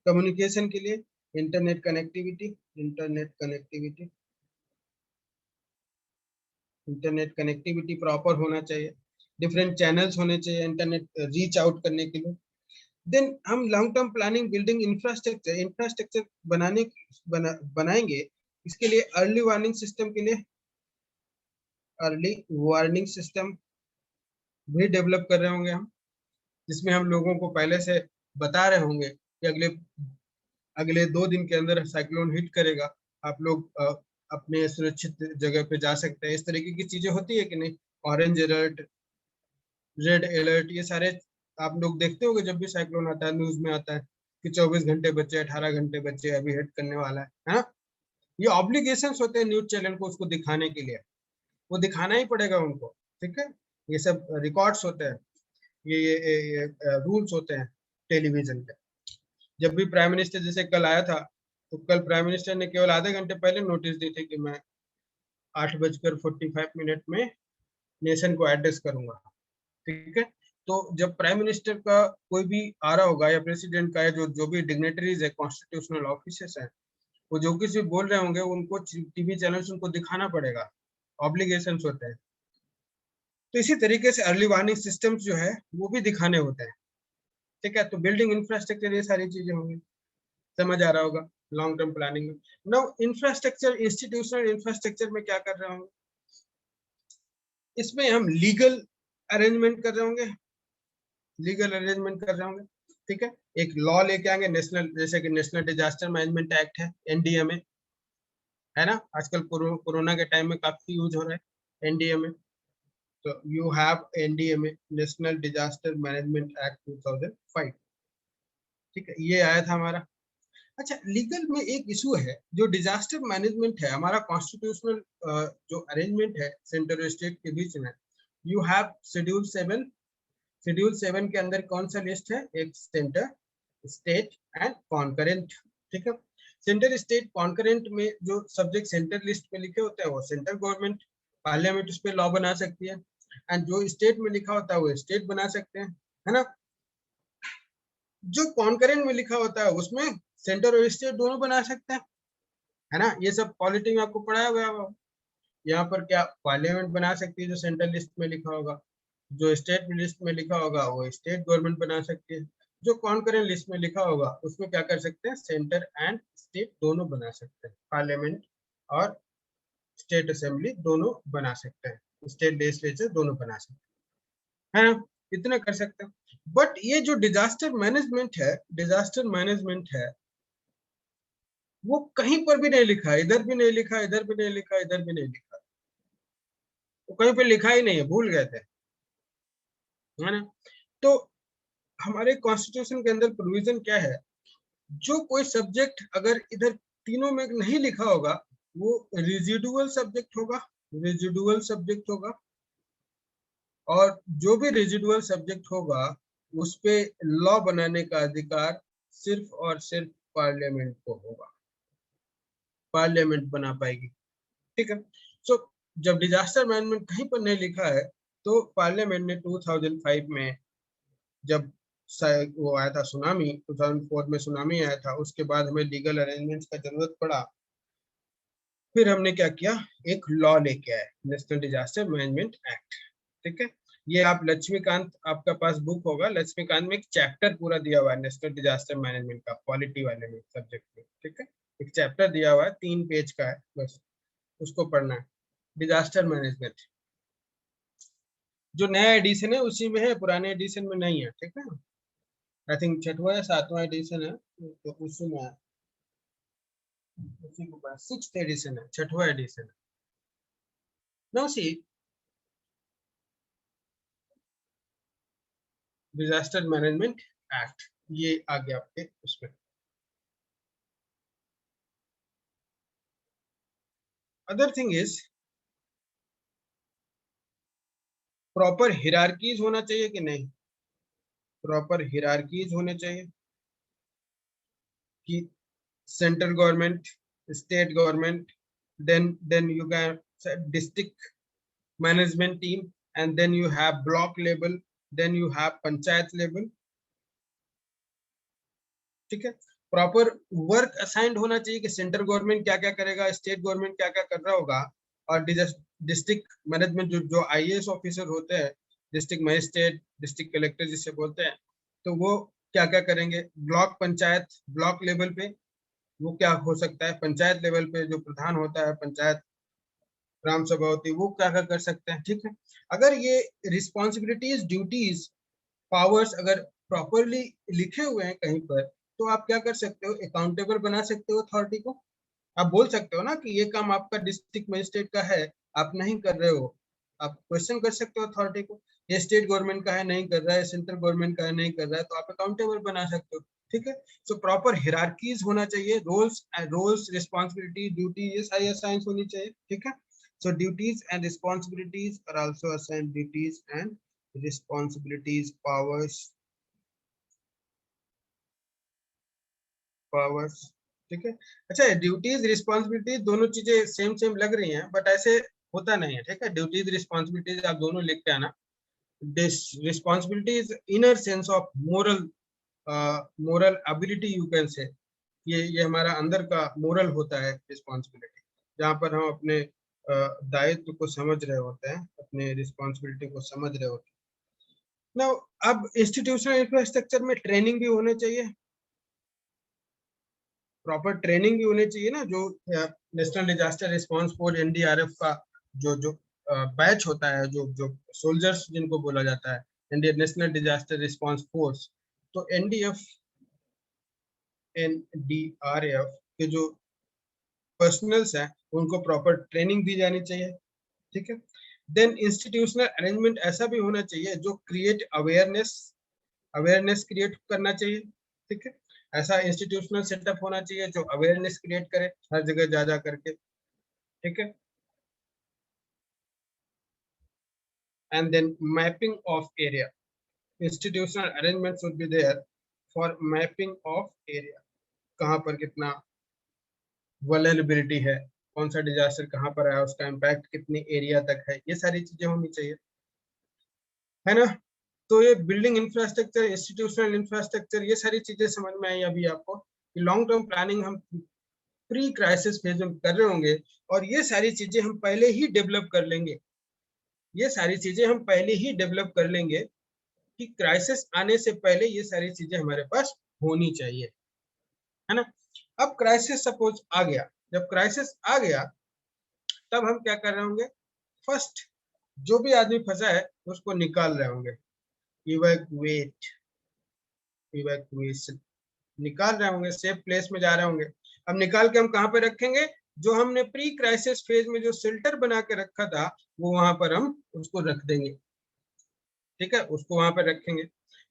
कम्युनिकेशन के लिए internet connectivity, internet connectivity, internet connectivity proper होना चाहिए। डिफरेंट चैनल्स होने चाहिए इंटरनेट रीच आउट करने के लिए। देन हम long term planning building infrastructure बनाएंगे। इसके लिए अर्ली वार्निंग सिस्टम के लिए अर्ली वार्निंग सिस्टम भी डेवलप कर रहे होंगे हम, जिसमें हम लोगों को पहले से बता रहे होंगे कि अगले अगले 2 दिन के अंदर साइक्लोन हिट करेगा, आप लोग अपने सुरक्षित जगह पे जा सकते हैं। इस तरीके की चीजें होती है कि नहीं। ऑरेंज अलर्ट, रेड अलर्ट, ये सारे आप लोग देखते होंगे जब भी साइक्लोन आता है, न्यूज में आता है कि 24 घंटे बचे, 18 घंटे बचे, अभी हिट करने वाला है ना। ये ऑब्लिगेशंस होते हैं न्यूज चैनल को उसको दिखाने के लिए, वो दिखाना ही पड़ेगा उनको, ठीक है। ये सब रिकॉर्ड्स होते हैं, ये रूल्स होते हैं टेलीविजन के। जब भी प्राइम मिनिस्टर जैसे कल आया था, तो कल प्राइम मिनिस्टर ने केवल आधे घंटे पहले नोटिस दी थी कि मैं 8:45 में नेशन को एड्रेस करूंगा, ठीक है। तो जब प्राइम मिनिस्टर का कोई भी आ रहा होगा या प्रेसिडेंट का, या जो जो भी डिग्नेटरीज है, कॉन्स्टिट्यूशनल ऑफिसर्स हैं, वो जो किसी बोल रहे होंगे उनको टीवी चैनल्स उनको दिखाना पड़ेगा, ऑब्लिगेशंस होते हैं। तो इसी तरीके से अर्ली वार्निंग सिस्टम्स जो है वो भी दिखाने होते हैं, ठीक है। तो बिल्डिंग इंफ्रास्ट्रक्चर, ये सारी चीजें होंगी, समझ आ रहा होगा लॉन्ग टर्म प्लानिंग में। नाउ इंफ्रास्ट्रक्चर, इंस्टीट्यूशनल इंफ्रास्ट्रक्चर में क्या कर रहे होंगे, इसमें हम लीगल अरेंजमेंट कर रहे होंगे, लीगल अरेंजमेंट कर रहे होंगे, ठीक है। एक लॉ लेके आएंगे नेशनल, जैसे कि नेशनल डिजास्टर मैनेजमेंट एक्ट है, एनडीएमए, है ना। आजकल कोरोना के टाइम में काफी यूज हो रहा है एनडीएमए। तो you have NDMA, national disaster management act 2005, ठीक है, ये आया था हमारा। अच्छा, लीगल में एक इशू है, जो डिजास्टर मैनेजमेंट है हमारा कॉन्स्टिट्यूशनल जो अरेंजमेंट है सेंटर और स्टेट के बीच में। यू हैव शेड्यूल 7, शेड्यूल 7 के अंदर कौन सा लिस्ट है, एक सेंटर, स्टेट एंड कॉन्करेंट, ठीक है। सेंटर स्टेट कॉन्करेंट में जो सब्जेक्ट सेंटर लिस्ट में लिखे होते हैं वो सेंट्रल गवर्नमेंट, पार्लियामेंट उस पर लॉ बना सकती है, एंड जो स्टेट में लिखा होता है वो स्टेट बना सकते हैं, है ना। जो कॉन्करेंट में लिखा होता है उसमें सेंटर और स्टेट दोनों बना सकते हैं, है ना। ये सब पॉलिटी में आपको पढ़ाया हुआ है। यहाँ पर क्या पार्लियामेंट बना सकती है जो सेंट्रल लिस्ट में लिखा होगा, जो स्टेट लिस्ट में लिखा होगा वो स्टेट गवर्नमेंट बना सकती है। जो कॉन्करेंट लिस्ट में लिखा होगा उसमें क्या कर सकते हैं, सेंटर एंड स्टेट दोनों बना सकते हैं, पार्लियामेंट और स्टेट असेंबली दोनों बना सकते हैं, स्टेट लेजिस्लेचर दोनों बना सकते हैं, है ना, इतना कर सकते हैं। बट ये जो डिजास्टर मैनेजमेंट है वो कहीं पर भी नहीं लिखा, इधर भी नहीं लिखा, इधर भी नहीं लिखा, इधर भी नहीं लिखा, तो कहीं पे लिखा ही नहीं है, भूल गए थे, है ना। तो हमारे कॉन्स्टिट्यूशन के अंदर प्रोविजन क्या है, जो कोई सब्जेक्ट अगर इधर तीनों में नहीं लिखा होगा वो रेजिडुअल सब्जेक्ट होगा, रेजिडुअल सब्जेक्ट होगा, और जो भी रेजिडुअल सब्जेक्ट होगा उस पे लॉ बनाने का अधिकार सिर्फ और सिर्फ पार्लियामेंट को होगा, पार्लियामेंट बना पाएगी, ठीक है। सो जब डिजास्टर मैनेजमेंट कहीं पर नहीं लिखा है तो पार्लियामेंट ने 2005 में जब वो आया था सुनामी, 2004 में सुनामी आया था, उसके बाद हमें लीगल अरेंजमेंट्स का जरूरत पड़ा, फिर हमने क्या किया, एक लॉ लेके आए, नेशनल डिजास्टर मैनेजमेंट एक्ट, ठीक है। ये आप लक्ष्मीकांत, आपका पास बुक होगा, लक्ष्मीकांत में एक चैप्टर पूरा दिया हुआ है नेशनल डिजास्टर मैनेजमेंट का, पॉलिटी वाले में सब्जेक्ट में, ठीक है। एक चैप्टर दिया हुआ है, 3 पेज का है, बस उसको पढ़ना है, डिजास्टर मैनेजमेंट। जो नया एडिशन है उसी में है, पुराने एडिशन में नहीं है, ठीक है। आई थिंक 6वां या 7वां एडिशन है, तो उसी में है, उसी के पास 6th एडिशन है, 6वां एडिशन है। Now see disaster management act, ये आ गया आपके उसमें। अदर थिंग इज प्रॉपर हिरार्कीज होना चाहिए कि नहीं, प्रॉपर हिरार्कीज होने चाहिए कि central government, state government, then you can district management team, and then you have block level, then you have panchayat level, ठीक है। प्रॉपर वर्क असाइंड होना चाहिए कि सेंट्रल गवर्नमेंट क्या क्या करेगा, स्टेट गवर्नमेंट क्या क्या कर रहा होगा, और डिस्ट्रिक्ट मैनेजमेंट जो आईएएस ऑफिसर होते हैं, डिस्ट्रिक्ट मजिस्ट्रेट, डिस्ट्रिक्ट कलेक्टर जिसे बोलते हैं, तो वो क्या क्या करेंगे, ब्लॉक पंचायत, ब्लॉक लेवल पे वो क्या हो सकता है, पंचायत लेवल पे जो प्रधान होता है पंचायत, ग्राम सभा होती है, वो क्या क्या कर सकते हैं, ठीक है। अगर ये रिस्पॉन्सिबिलिटीज, ड्यूटीज, पावर्स अगर प्रॉपरली लिखे हुए हैं कहीं पर, तो आप क्या कर सकते हो, अकाउंटेबल बना सकते हो अथॉरिटी को। आप बोल सकते हो ना कि ये काम आपका डिस्ट्रिक्ट मजिस्ट्रेट का है, आप नहीं कर रहे हो, आप क्वेश्चन कर सकते हो अथॉरिटी को, ये स्टेट गवर्नमेंट का है नहीं कर रहा है, सेंट्रल गवर्नमेंट का है नहीं कर रहा है, तो आप अकाउंटेबल बना सकते हो, ठीक है। सो प्रॉपर हिरार्कीज होना चाहिए, रोल्स रिस्पॉन्सिबिलिटी ड्यूटी ये सारी असाइन होनी चाहिए, ठीक है। So duties and responsibilities are also assign, duties and responsibilities, powers, ठीक है। अच्छा, ड्यूटीज रिस्पॉन्सिबिलिटीज दोनों चीजें सेम सेम लग रही हैं, बट ऐसे होता नहीं है, ठीक है। ड्यूटीज रिस्पॉन्सिबिलिटीज आप दोनों लिख के आना, responsibilities inner sense of moral, moral ability you can से, ये हमारा अंदर का मोरल होता है रिस्पॉन्सिबिलिटी, जहाँ पर हम अपने दायित्व को समझ रहे होते हैं, अपने रिस्पॉन्सिबिलिटी को समझ रहे होते हैं ना। अब इंस्टीट्यूशनल इंफ्रास्ट्रक्चर में ट्रेनिंग भी होने चाहिए, प्रॉपर ट्रेनिंग भी होनी चाहिए ना, जो national disaster response force NDRF का जो बैच होता है, जो सोल्जर्स जिनको बोला जाता है, Indian national disaster response force, तो एनडीआरएफ के जो पर्सनल्स हैं उनको प्रॉपर ट्रेनिंग दी जानी चाहिए, ठीक है। देन इंस्टीट्यूशनल अरेंजमेंट ऐसा भी होना चाहिए जो क्रिएट अवेयरनेस क्रिएट करना चाहिए, ठीक है। ऐसा इंस्टीट्यूशनल सेटअप होना चाहिए जो अवेयरनेस क्रिएट करे हर जगह जा जा करके, ठीक है। And then mapping of area, institutional arrangement should be there for mapping of area, कहाँ पर कितना वल्नरेबिलिटी है, कौन सा डिजास्टर कहाँ पर आया, उसका इम्पैक्ट कितनी एरिया तक है, ये सारी चीजें होनी चाहिए, है ना। तो ये बिल्डिंग इंफ्रास्ट्रक्चर, इंस्टीट्यूशनल इंफ्रास्ट्रक्चर, ये सारी चीजें समझ में आई अभी आपको कि लॉन्ग टर्म प्लानिंग हम प्री क्राइसिस फेज में कर रहे होंगे, और ये सारी चीजें हम पहले ही डेवलप कर लेंगे, ये सारी चीजें हम पहले ही डेवलप कर लेंगे, कि क्राइसिस आने से पहले ये सारी चीजें हमारे पास होनी चाहिए, है ना। अब क्राइसिस सपोज आ गया, जब क्राइसिस आ गया तब हम क्या कर रहे होंगे, फर्स्ट जो भी आदमी फंसा है उसको निकाल रहे होंगे, इवैक्यूएट, इवैक्यूएशन, निकाल रहे होंगे, सेफ प्लेस में जा रहे होंगे। अब निकाल के हम कहाँ पे रखेंगे, जो हमने प्री क्राइसिस फेज में जो शेल्टर बना के रखा था वो वहां पर हम उसको रख देंगे, ठीक है, उसको वहां पर रखेंगे।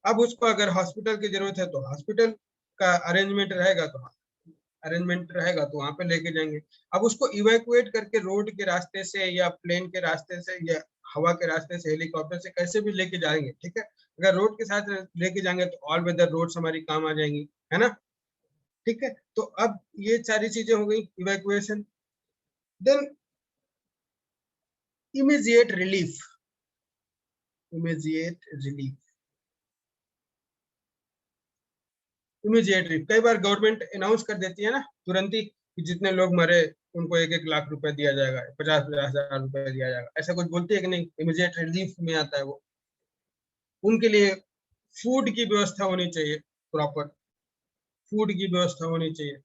अब उसको अगर हॉस्पिटल की जरूरत है तो हॉस्पिटल का अरेंजमेंट रहेगा तो वहां पे लेके जाएंगे। अब उसको इवैक्यूएट करके रोड के रास्ते से या प्लेन के रास्ते से या हवा के रास्ते से, हेलीकॉप्टर से, कैसे भी लेके जाएंगे, ठीक है। अगर रोड के साथ लेके जाएंगे तो ऑल वेदर रोड्स हमारी काम आ जाएंगी, है ना, ठीक है। तो अब ये सारी चीजें हो गई, evacuation. Then immediate relief, immediate relief, immediate relief कई बार गवर्नमेंट अनाउंस कर देती है ना तुरंत ही कि जितने लोग मरे उनको 1-1 लाख रुपए दिया जाएगा, 50-50 हजार रुपए दिया जाएगा, ऐसा कुछ बोलती है कि नहीं, इमीडिएट रिलीफ में आता है वो। उनके लिए फूड की व्यवस्था होनी चाहिए, प्रॉपर फूड की व्यवस्था होनी चाहिए,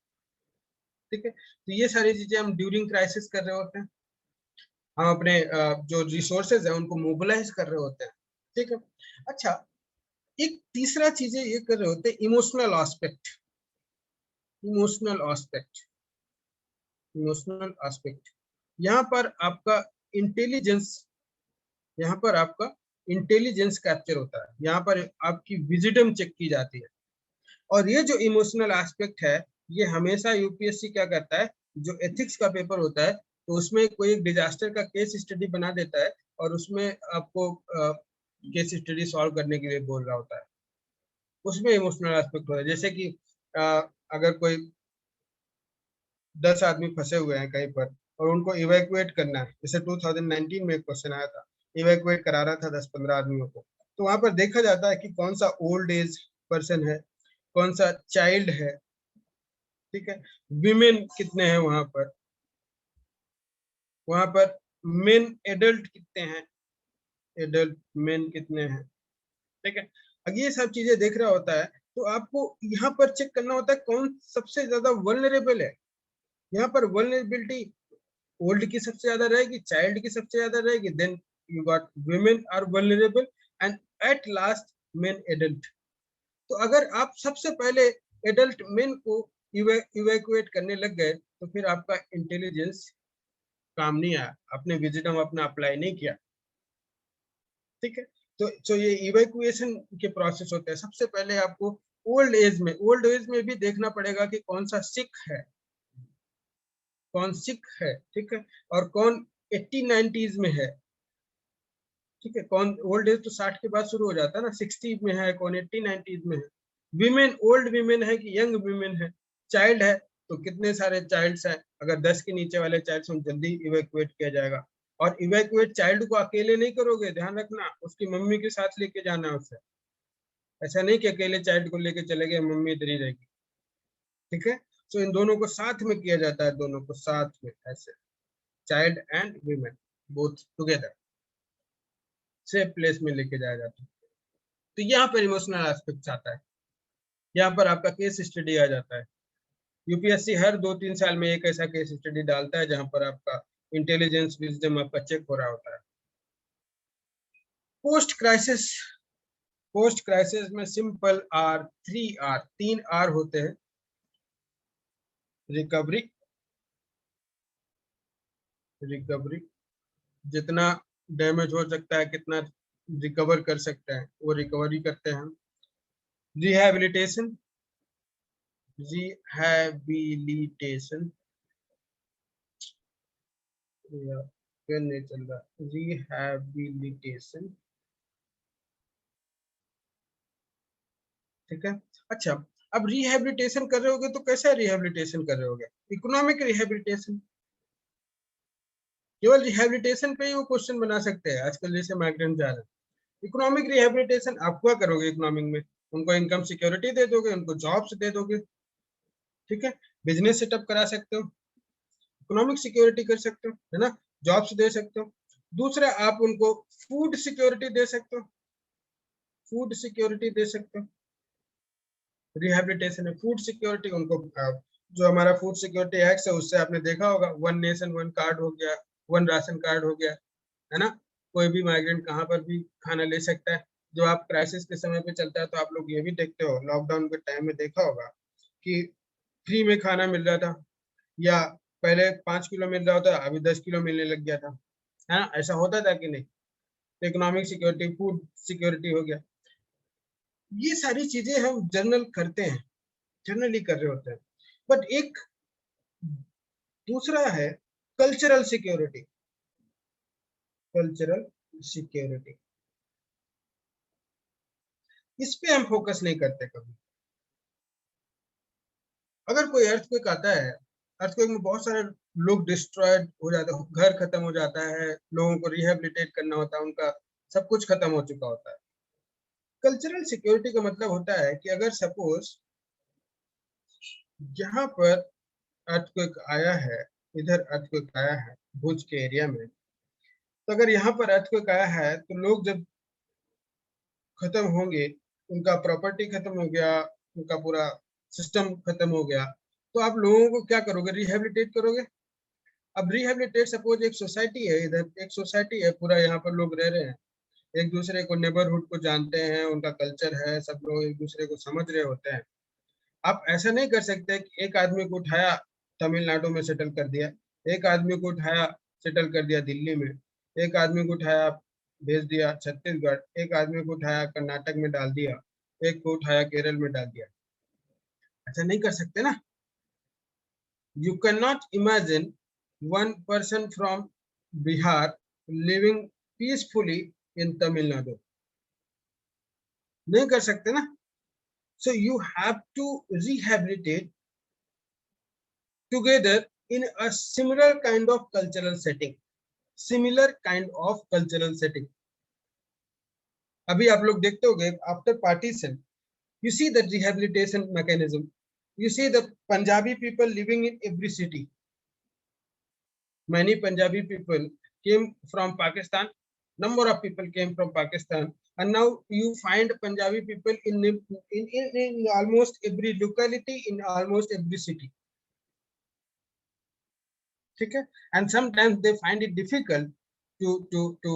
ठीक है। तो ये सारी चीजें हम ड्यूरिंग क्राइसिस कर रहे होते हैं, हम अपने जो रिसोर्सेज है उनको मोबिलाइज कर रहे होते हैं, ठीक है। अच्छा, एक तीसरा चीजें ये कर रहे होते हैं, emotional aspect, emotional aspect, emotional aspect. यहाँ पर आपका इंटेलिजेंस, यहाँ पर आपका इंटेलिजेंस कैप्चर होता है, यहाँ पर आपकी विजडम चेक की जाती है। और ये जो इमोशनल एस्पेक्ट है ये हमेशा यूपीएससी क्या करता है, जो एथिक्स का पेपर होता है तो उसमें कोई एक डिजास्टर का केस स्टडी बना देता है और उसमें आपको केस स्टडी सॉल्व करने के लिए बोल रहा होता है, उसमें इमोशनल एस्पेक्ट होता है। जैसे कि अगर कोई 10 आदमी फंसे हुए हैं कहीं पर और उनको इवैक्यूएट करना है, जैसे 2019 में एक क्वेश्चन आया था, इवैक्यूएट करा रहा था 10-15 आदमियों को, तो वहां पर देखा जाता है कि कौन सा ओल्ड एज पर्सन है, कौन सा चाइल्ड है, ठीक है, विमेन कितने हैं वहां पर मेन एडल्ट कितने हैं, एडल्ट मेन कितने हैं, ठीक है। अगर ये सब चीजें देख रहा होता है तो आपको यहाँ पर चेक करना होता है कौन सबसे ज्यादा वल्नरेबल है। यहाँ पर वल्नरेबिलिटी ओल्ड की सबसे ज्यादा रहेगी, चाइल्ड की सबसे ज्यादा रहेगी, then you got women are vulnerable and at last men adult. तो अगर आप सबसे पहले एडल्ट मेन को इवैक्यूएट करने लग गए तो फिर आपका इंटेलिजेंस काम नहीं आया, आपने विजडम अपना अप्लाई नहीं किया, ठीक है। तो ये इवैक्यूएशन के प्रोसेस होते हैं। सबसे पहले आपको ओल्ड एज में भी देखना पड़ेगा कि कौन सा सिक है, कौन सिक है, ठीक है, और कौन 80-90s में है, ठीक है। कौन ओल्ड एज तो 60 के बाद शुरू हो जाता है ना, 60 में है, कौन 80-90s में है, विमेन ओल्ड विमेन है कि यंग विमेन है, चाइल्ड है तो कितने सारे चाइल्ड्स हैं, अगर 10 के नीचे वाले चाइल्ड्स हम जल्दी इवैक्यूएट किया जाएगा। और इवैक्यूएट चाइल्ड को अकेले नहीं करोगे, ध्यान रखना उसकी मम्मी के साथ लेके जाना है उसे, ऐसा नहीं कि अकेले चाइल्ड को लेके चले गए मम्मी इधर ही रहेगी, ठीक है। तो इन दोनों को साथ में किया जाता है, दोनों को साथ में ऐसे, child and women both together safe place में लेके जाया जाता है। तो यहाँ पर इमोशनल एस्पेक्ट आता है, यहाँ पर आपका केस स्टडी आ जाता है। यूपीएससी हर 2-3 साल में एक ऐसा केस स्टडी डालता है जहां पर आपका इंटेलिजेंस विजडम आपका चेक हो रहा होता है। पोस्ट क्राइसिस, पोस्ट क्राइसिस में सिंपल आर 3 आर, 3 आर होते हैं, रिकवरी, रिकवरी जितना डैमेज हो सकता है, कितना रिकवर कर सकते हैं वो रिकवरी करते हैं। रिहैबिलिटेशन, रिहैबिलिटेशन पेन नहीं चल रहा, रिहैबिलिटेशन, ठीक है। अच्छा, अब रिहैबिलिटेशन कर रहे होगे तो कैसा रिहैबिलिटेशन कर रहे होगे, इकोनॉमिक रिहैबिलिटेशन, केवल रिहैबिलिटेशन पे ही वो क्वेश्चन बना सकते हैं आजकल जैसे माइग्रेंट जा रहे हैं। इकोनॉमिक रिहैबिलिटेशन आप क्या करोगे, इकोनॉमिक में उनको इनकम सिक्योरिटी दे दोगे, उनको जॉब्स दे दोगे, ठीक है, बिजनेस सेटअप करा सकते हो, इकोनॉमिक सिक्योरिटी कर सकते हो, है ना, जॉब्स दे सकते हो। दूसरा आप उनको फूड सिक्योरिटी दे सकते हो, फूड सिक्योरिटी दे सकते हो। रिहेबिलिटेशन है फूड सिक्योरिटी उनको, जो हमारा फूड सिक्योरिटी एक्ट है उससे आपने देखा होगा, वन नेशन वन कार्ड हो गया, वन राशन कार्ड हो गया, है ना। कोई भी माइग्रेंट कहाँ पर भी खाना ले सकता है। जो आप क्राइसिस के समय पे चलता है तो आप लोग ये भी देखते हो, लॉकडाउन के टाइम में देखा होगा कि फ्री में खाना मिल रहा था, या पहले 5 किलो मिल रहा होता, अभी 10 किलो मिलने लग गया था, है ना। ऐसा होता था कि नहीं। इकोनॉमिक सिक्योरिटी, फूड सिक्योरिटी हो गया। ये सारी चीजें हम जनरल करते हैं, जनरली कर रहे होते हैं। बट एक दूसरा है कल्चरल सिक्योरिटी। कल्चरल सिक्योरिटी, इस पे हम फोकस नहीं करते कभी। अगर कोई अर्थक्वेक आता है, अर्थक्वेक में बहुत सारे लोग डिस्ट्रॉयड हो जाते हैं, घर खत्म हो जाता है, लोगों को रिहेबिलिटेट करना होता है, उनका सब कुछ खत्म हो चुका होता है। कल्चरल सिक्योरिटी का मतलब होता है कि अगर सपोज यहाँ पर अर्थक्वेक आया है, इधर अर्थक्वेक आया है भुज के एरिया में, तो अगर यहाँ पर अर्थक्वेक आया है तो लोग जब खत्म होंगे, उनका प्रॉपर्टी खत्म हो गया, उनका पूरा सिस्टम खत्म हो गया, तो आप लोगों को क्या करोगे, रिहेबिलिटेट करोगे। अब रिहेबिलिटेट, सपोज एक सोसाइटी है, इधर एक सोसाइटी है, पूरा यहाँ पर लोग रह रहे हैं, एक दूसरे को नेबरहुड को जानते हैं, उनका कल्चर है, सब लोग एक दूसरे को समझ रहे होते हैं। आप ऐसा नहीं कर सकते कि एक आदमी को उठाया तमिलनाडु में सेटल कर दिया, एक आदमी को उठाया सेटल कर दिया दिल्ली में, एक आदमी को उठाया भेज दिया छत्तीसगढ़, एक आदमी को उठाया कर्नाटक में डाल दिया, एक को उठाया केरल में डाल दिया। ऐसा नहीं कर सकते ना। You can not imagine one person from Bihar living peacefully इन तमिलनाडु, नहीं कर सकते ना। So you have to rehabilitate together in a similar kind of cultural setting. Similar kind of cultural setting. अभी आप लोग देखते होंगे after partition, you see the rehabilitation mechanism. You see the Punjabi people living in every city. Many Punjabi people came from Pakistan. Number of people came from Pakistan, and now you find Punjabi people in almost every locality, in almost every city. ठीक है, and sometimes they find it difficult to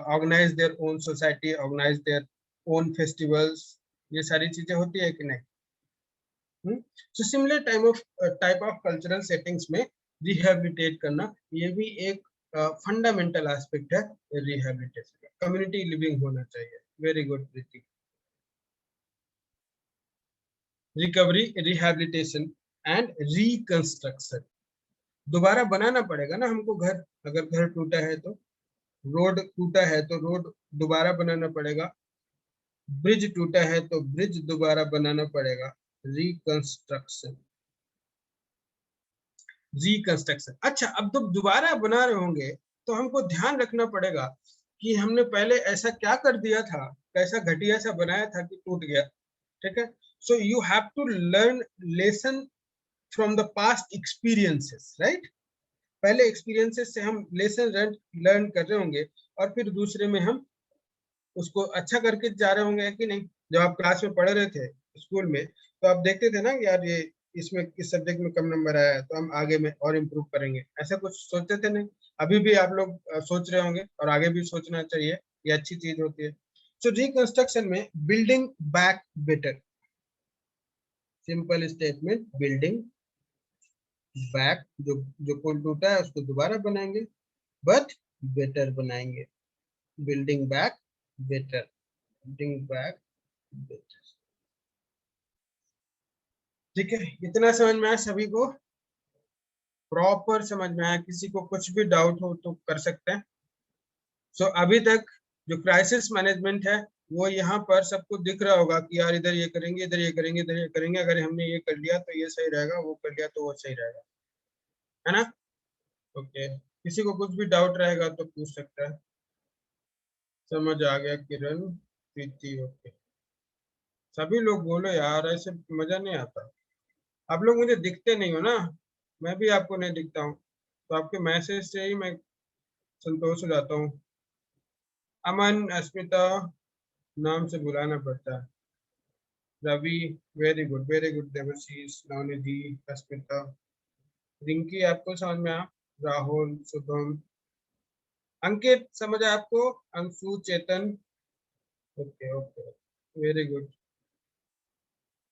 organize their own society, organize their own festivals. ये सारी चीजें होती है कि नहीं। so similar type of cultural settings में rehabilitate करना, ये भी एक फंडामेंटल एस्पेक्ट है रिहेबिलिटेशन का। कम्युनिटी लिविंग होना चाहिए। Very good Preeti. Recovery, rehabilitation and reconstruction, दोबारा बनाना पड़ेगा ना हमको घर। अगर घर टूटा है तो, रोड टूटा है तो रोड दोबारा बनाना पड़ेगा, ब्रिज टूटा है तो ब्रिज दोबारा बनाना पड़ेगा। Reconstruction, reconstruction. अच्छा, अब जब दोबारा बना रहे होंगे तो हमको ध्यान रखना पड़ेगा कि हमने पहले ऐसा क्या कर दिया था, कैसा घटिया सा बनाया था कि टूट गया। ठीक है, so you have to learn lesson from the past experiences, right. पहले एक्सपीरियंसेस से हम लेसन लर्न कर रहे होंगे, और फिर दूसरे में हम उसको अच्छा करके जा रहे होंगे कि नहीं। जब आप क्लास में पढ़ रहे थे स्कूल में, तो आप देखते थे ना कि यार ये इसमें इस सब्जेक्ट में कम नंबर आया है, तो हम आगे में और इम्प्रूव करेंगे, ऐसा कुछ सोचते थे नहीं। अभी भी आप लोग सोच रहे होंगे, और आगे भी सोचना चाहिए, ये अच्छी चीज होती है। सो रिकंस्ट्रक्शन में building back better, simple statement, building back, जो पुल टूटा है उसको दोबारा बनाएंगे, बट बेटर बनाएंगे। Building back better, building back better. ठीक है, इतना समझ में आया सभी को? प्रॉपर समझ में आया? किसी को कुछ भी डाउट हो तो कर सकते हैं। सो अभी तक जो क्राइसिस मैनेजमेंट है वो यहाँ पर सबको दिख रहा होगा कि यार इधर ये करेंगे, इधर ये करेंगे, इधर ये करेंगे, अगर हमने ये कर लिया तो ये सही रहेगा, वो कर लिया तो वो सही रहेगा, है ना। ओके, किसी को कुछ भी डाउट रहेगा तो पूछ सकता है। समझ आ गया किरण, प्रीति? ओके, सभी लोग बोलो यार, ऐसे मजा नहीं आता। आप लोग मुझे दिखते नहीं हो ना, मैं भी आपको नहीं दिखता हूँ, तो आपके मैसेज से ही मैं संतोष हो जाता हूँ। अमन, अस्मिता, नाम से बुलाना पड़ता है। रवि, वेरी गुड देवशीष, नवनिधि, अस्मिता, रिंकी आपको समझ में आया, राहुल, शुभम, अंकित समझ आया आपको, Anshu, Chetan, okay okay, very good,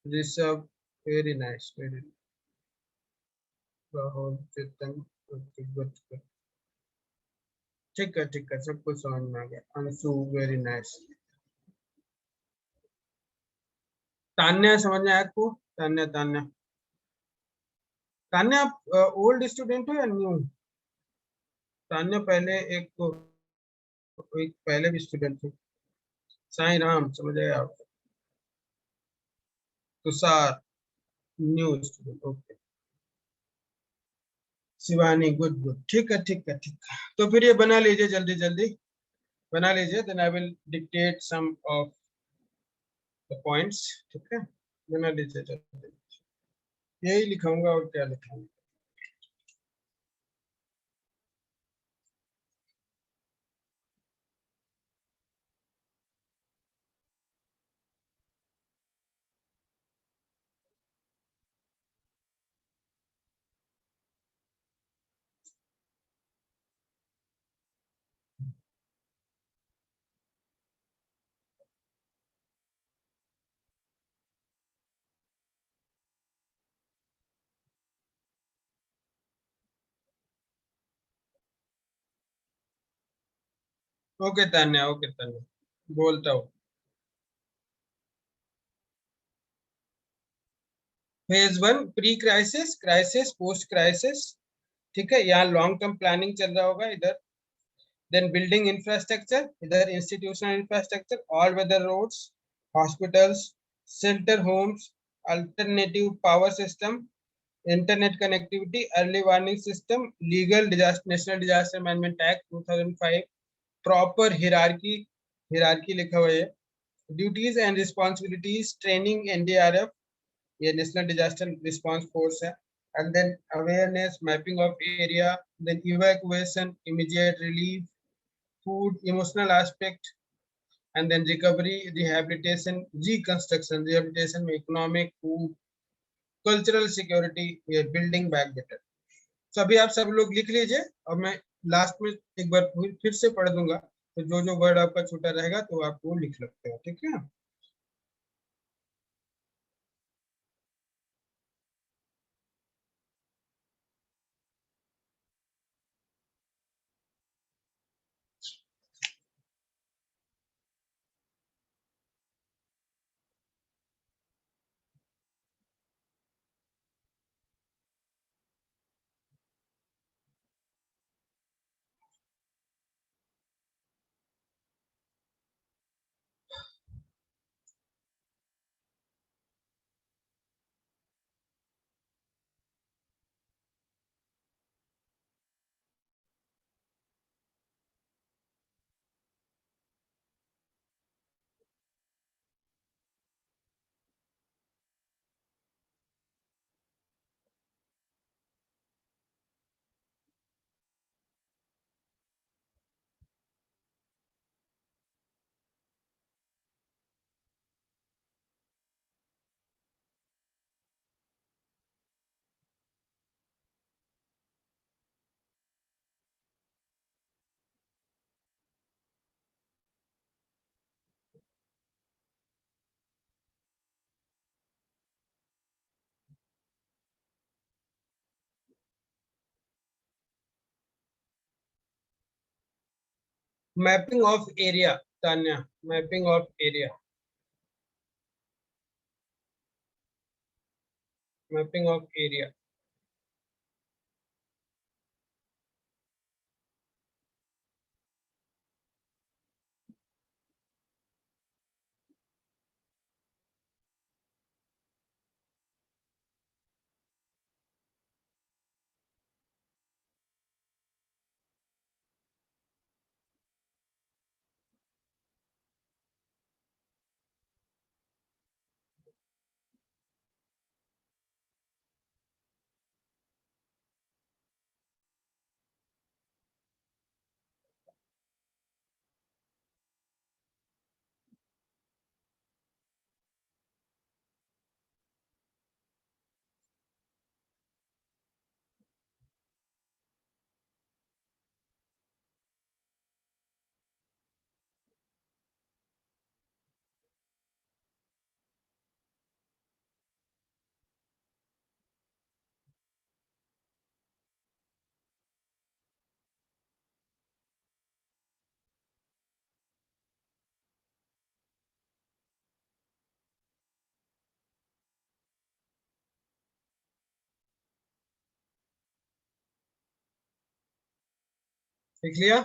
Rishabh, very nice, very, Rahul, Chetan, okay good good, ठीक है सब कुछ समझ में आ गया, अंशु, वेरी नाइस, तान्या समझ में आया आपको, तान्या तान्या, तान्या आप ओल्ड स्टूडेंट हो या न्यू? तान्या पहले एक पहले भी स्टूडेंट थे। साईं राम समझ गए आप, Tushar, new student, okay, Shivani, good good, ठीक है, तो फिर ये बना लीजिए जल्दी जल्दी, बना लीजिए, then I will dictate some of the points, ठीक है, बना लीजिए जल्दी, यही लिखाऊंगा और क्या लिखाऊंगा। ओके तान्या, बोलता हूँ। Phase one, pre crisis, crisis, post crisis, ठीक है, यहाँ लॉन्ग टर्म प्लानिंग चल रहा होगा इधर, then building infrastructure, इधर institutional infrastructure, all weather roads, hospitals, shelter homes, alternative power system, internet connectivity, early warning system, legal disaster, national disaster management act 2005, proper hierarchy लिखा हुआ है, duties and responsibilities, training NDRF, ये national disaster response force है, and then awareness, mapping of area, then evacuation, immediate relief, food, emotional aspect, and then recovery, rehabilitation, reconstruction, rehabilitation में economic, food, cultural security, ये building back better। तो अभी आप सब लोग लिख लीजिए, और मैं लास्ट में एक बार फिर से पढ़ दूंगा, तो जो जो वर्ड आपका छूटा रहेगा तो आप वो लिख सकते हो, ठीक है। Mapping of area, Tanya, mapping of area, mapping of area, लिख लिया?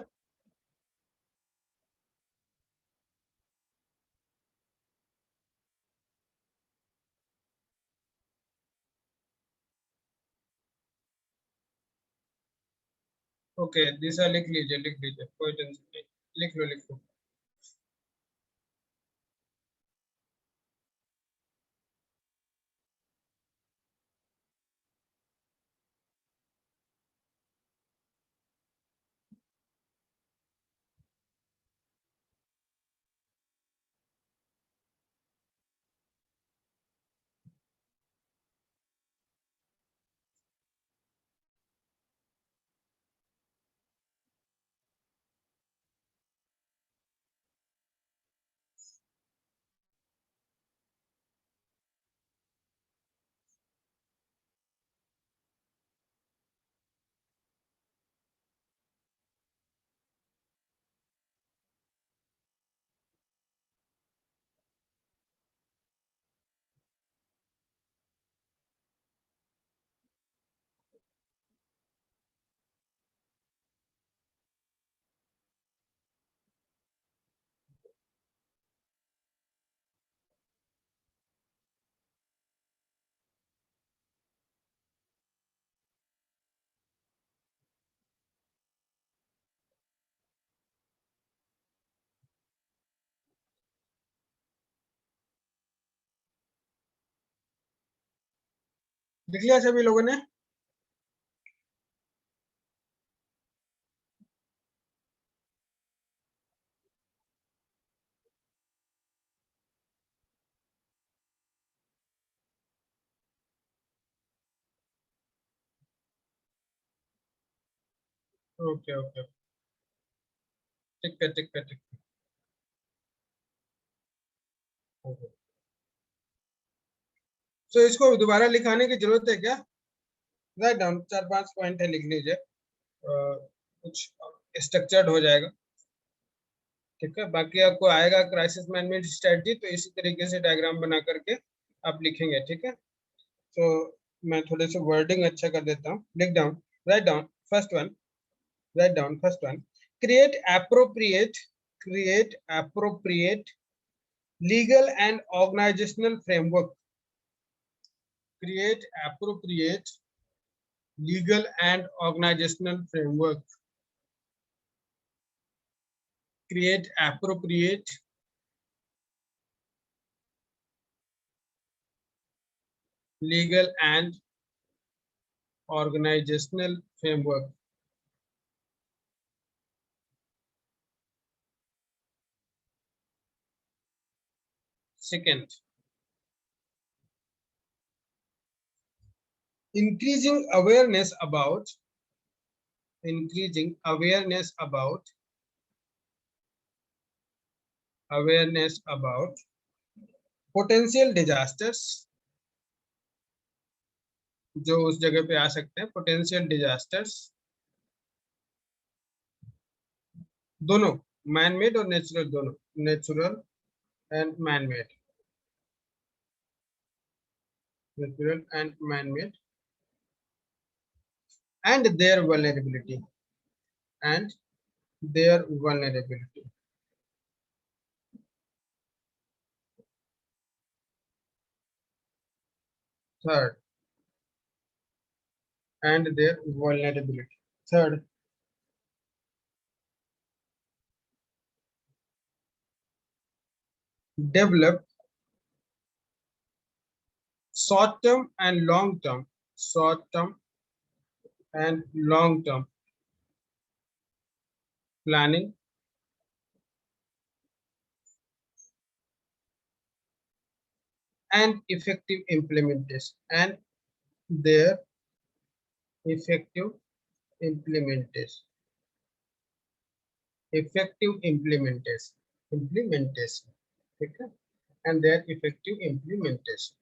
ओके, दिशा लिख लीजिए, लिख लीजिए, कोई टेंशन नहीं, लिख लो, लिख लो। लिख लिया सभी लोगों ने? ओके ओके, ठीक है, ठीक है, ठीक है। तो इसको दोबारा लिखाने की जरूरत है क्या? राइट डाउन, 4-5 पॉइंट है, लिख लीजिए। कुछ स्ट्रक्चर्ड हो जाएगा। ठीक है, बाकी आपको आएगा क्राइसिस मैनेजमेंट स्ट्रेटजी, तो इसी तरीके से डायग्राम बना करके आप लिखेंगे। ठीक है, तो मैं थोड़े से वर्डिंग अच्छा कर देता हूँ। लिख down, write down first one, write down first one. Create appropriate, create appropriate legal and organisational framework, create appropriate legal and organizational framework, create appropriate legal and organizational framework. Second, increasing awareness about, increasing awareness about potential disasters, जो उस जगह पे आ सकते हैं, potential disasters, दोनों man made और natural, दोनों natural and man made, natural and man made, and their vulnerability, and their vulnerability. Third, and their vulnerability. Third, develop short term and long term, short term and long term planning and effective implementation, and their effective implementation, effective implementation, implementation, okay? And their effective implementation.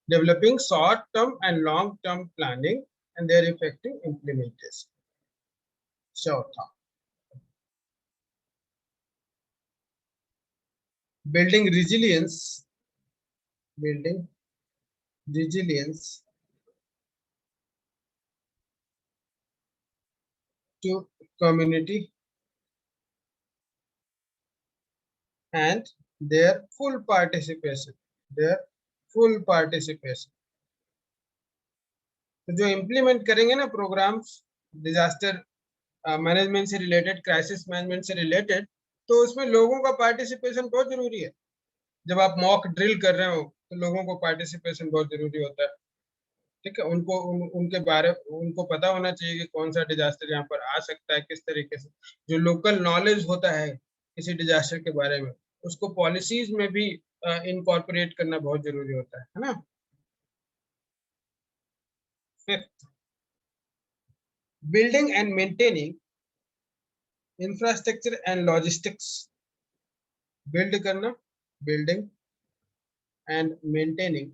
Developing short-term and long-term planning and their effective implementation. Chauथा, building resilience, building resilience to community and their full participation. Their full participation. तो जो implement करेंगे ना programmes disaster management से related, crisis management से related, तो उसमें लोगों का पार्टिसिपेशन बहुत जरूरी है। जब आप मॉक ड्रिल कर रहे हो तो लोगों को पार्टिसिपेशन बहुत जरूरी होता है। ठीक है, उनके बारे उनको पता होना चाहिए कि कौन सा डिजास्टर यहाँ पर आ सकता है, किस तरीके से। जो लोकल नॉलेज होता है किसी डिजास्टर के बारे में, उसको पॉलिसीज में भी इनकॉर्पोरेट करना बहुत जरूरी होता है ना। Fifth, building and maintaining infrastructure and logistics. Build करना, building and maintaining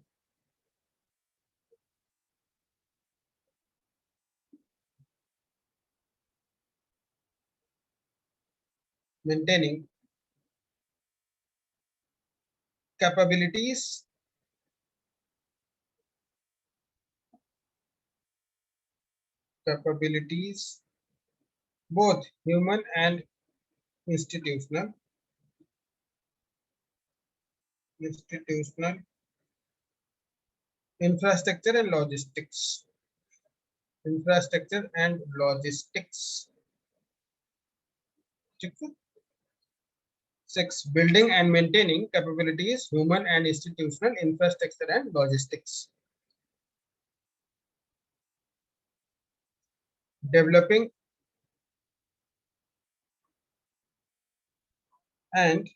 maintaining capabilities both human and institutional infrastructure and logistics. Infrastructure and logistics. 6, building and maintaining capabilities, human and institutional infrastructure and logistics. Developing and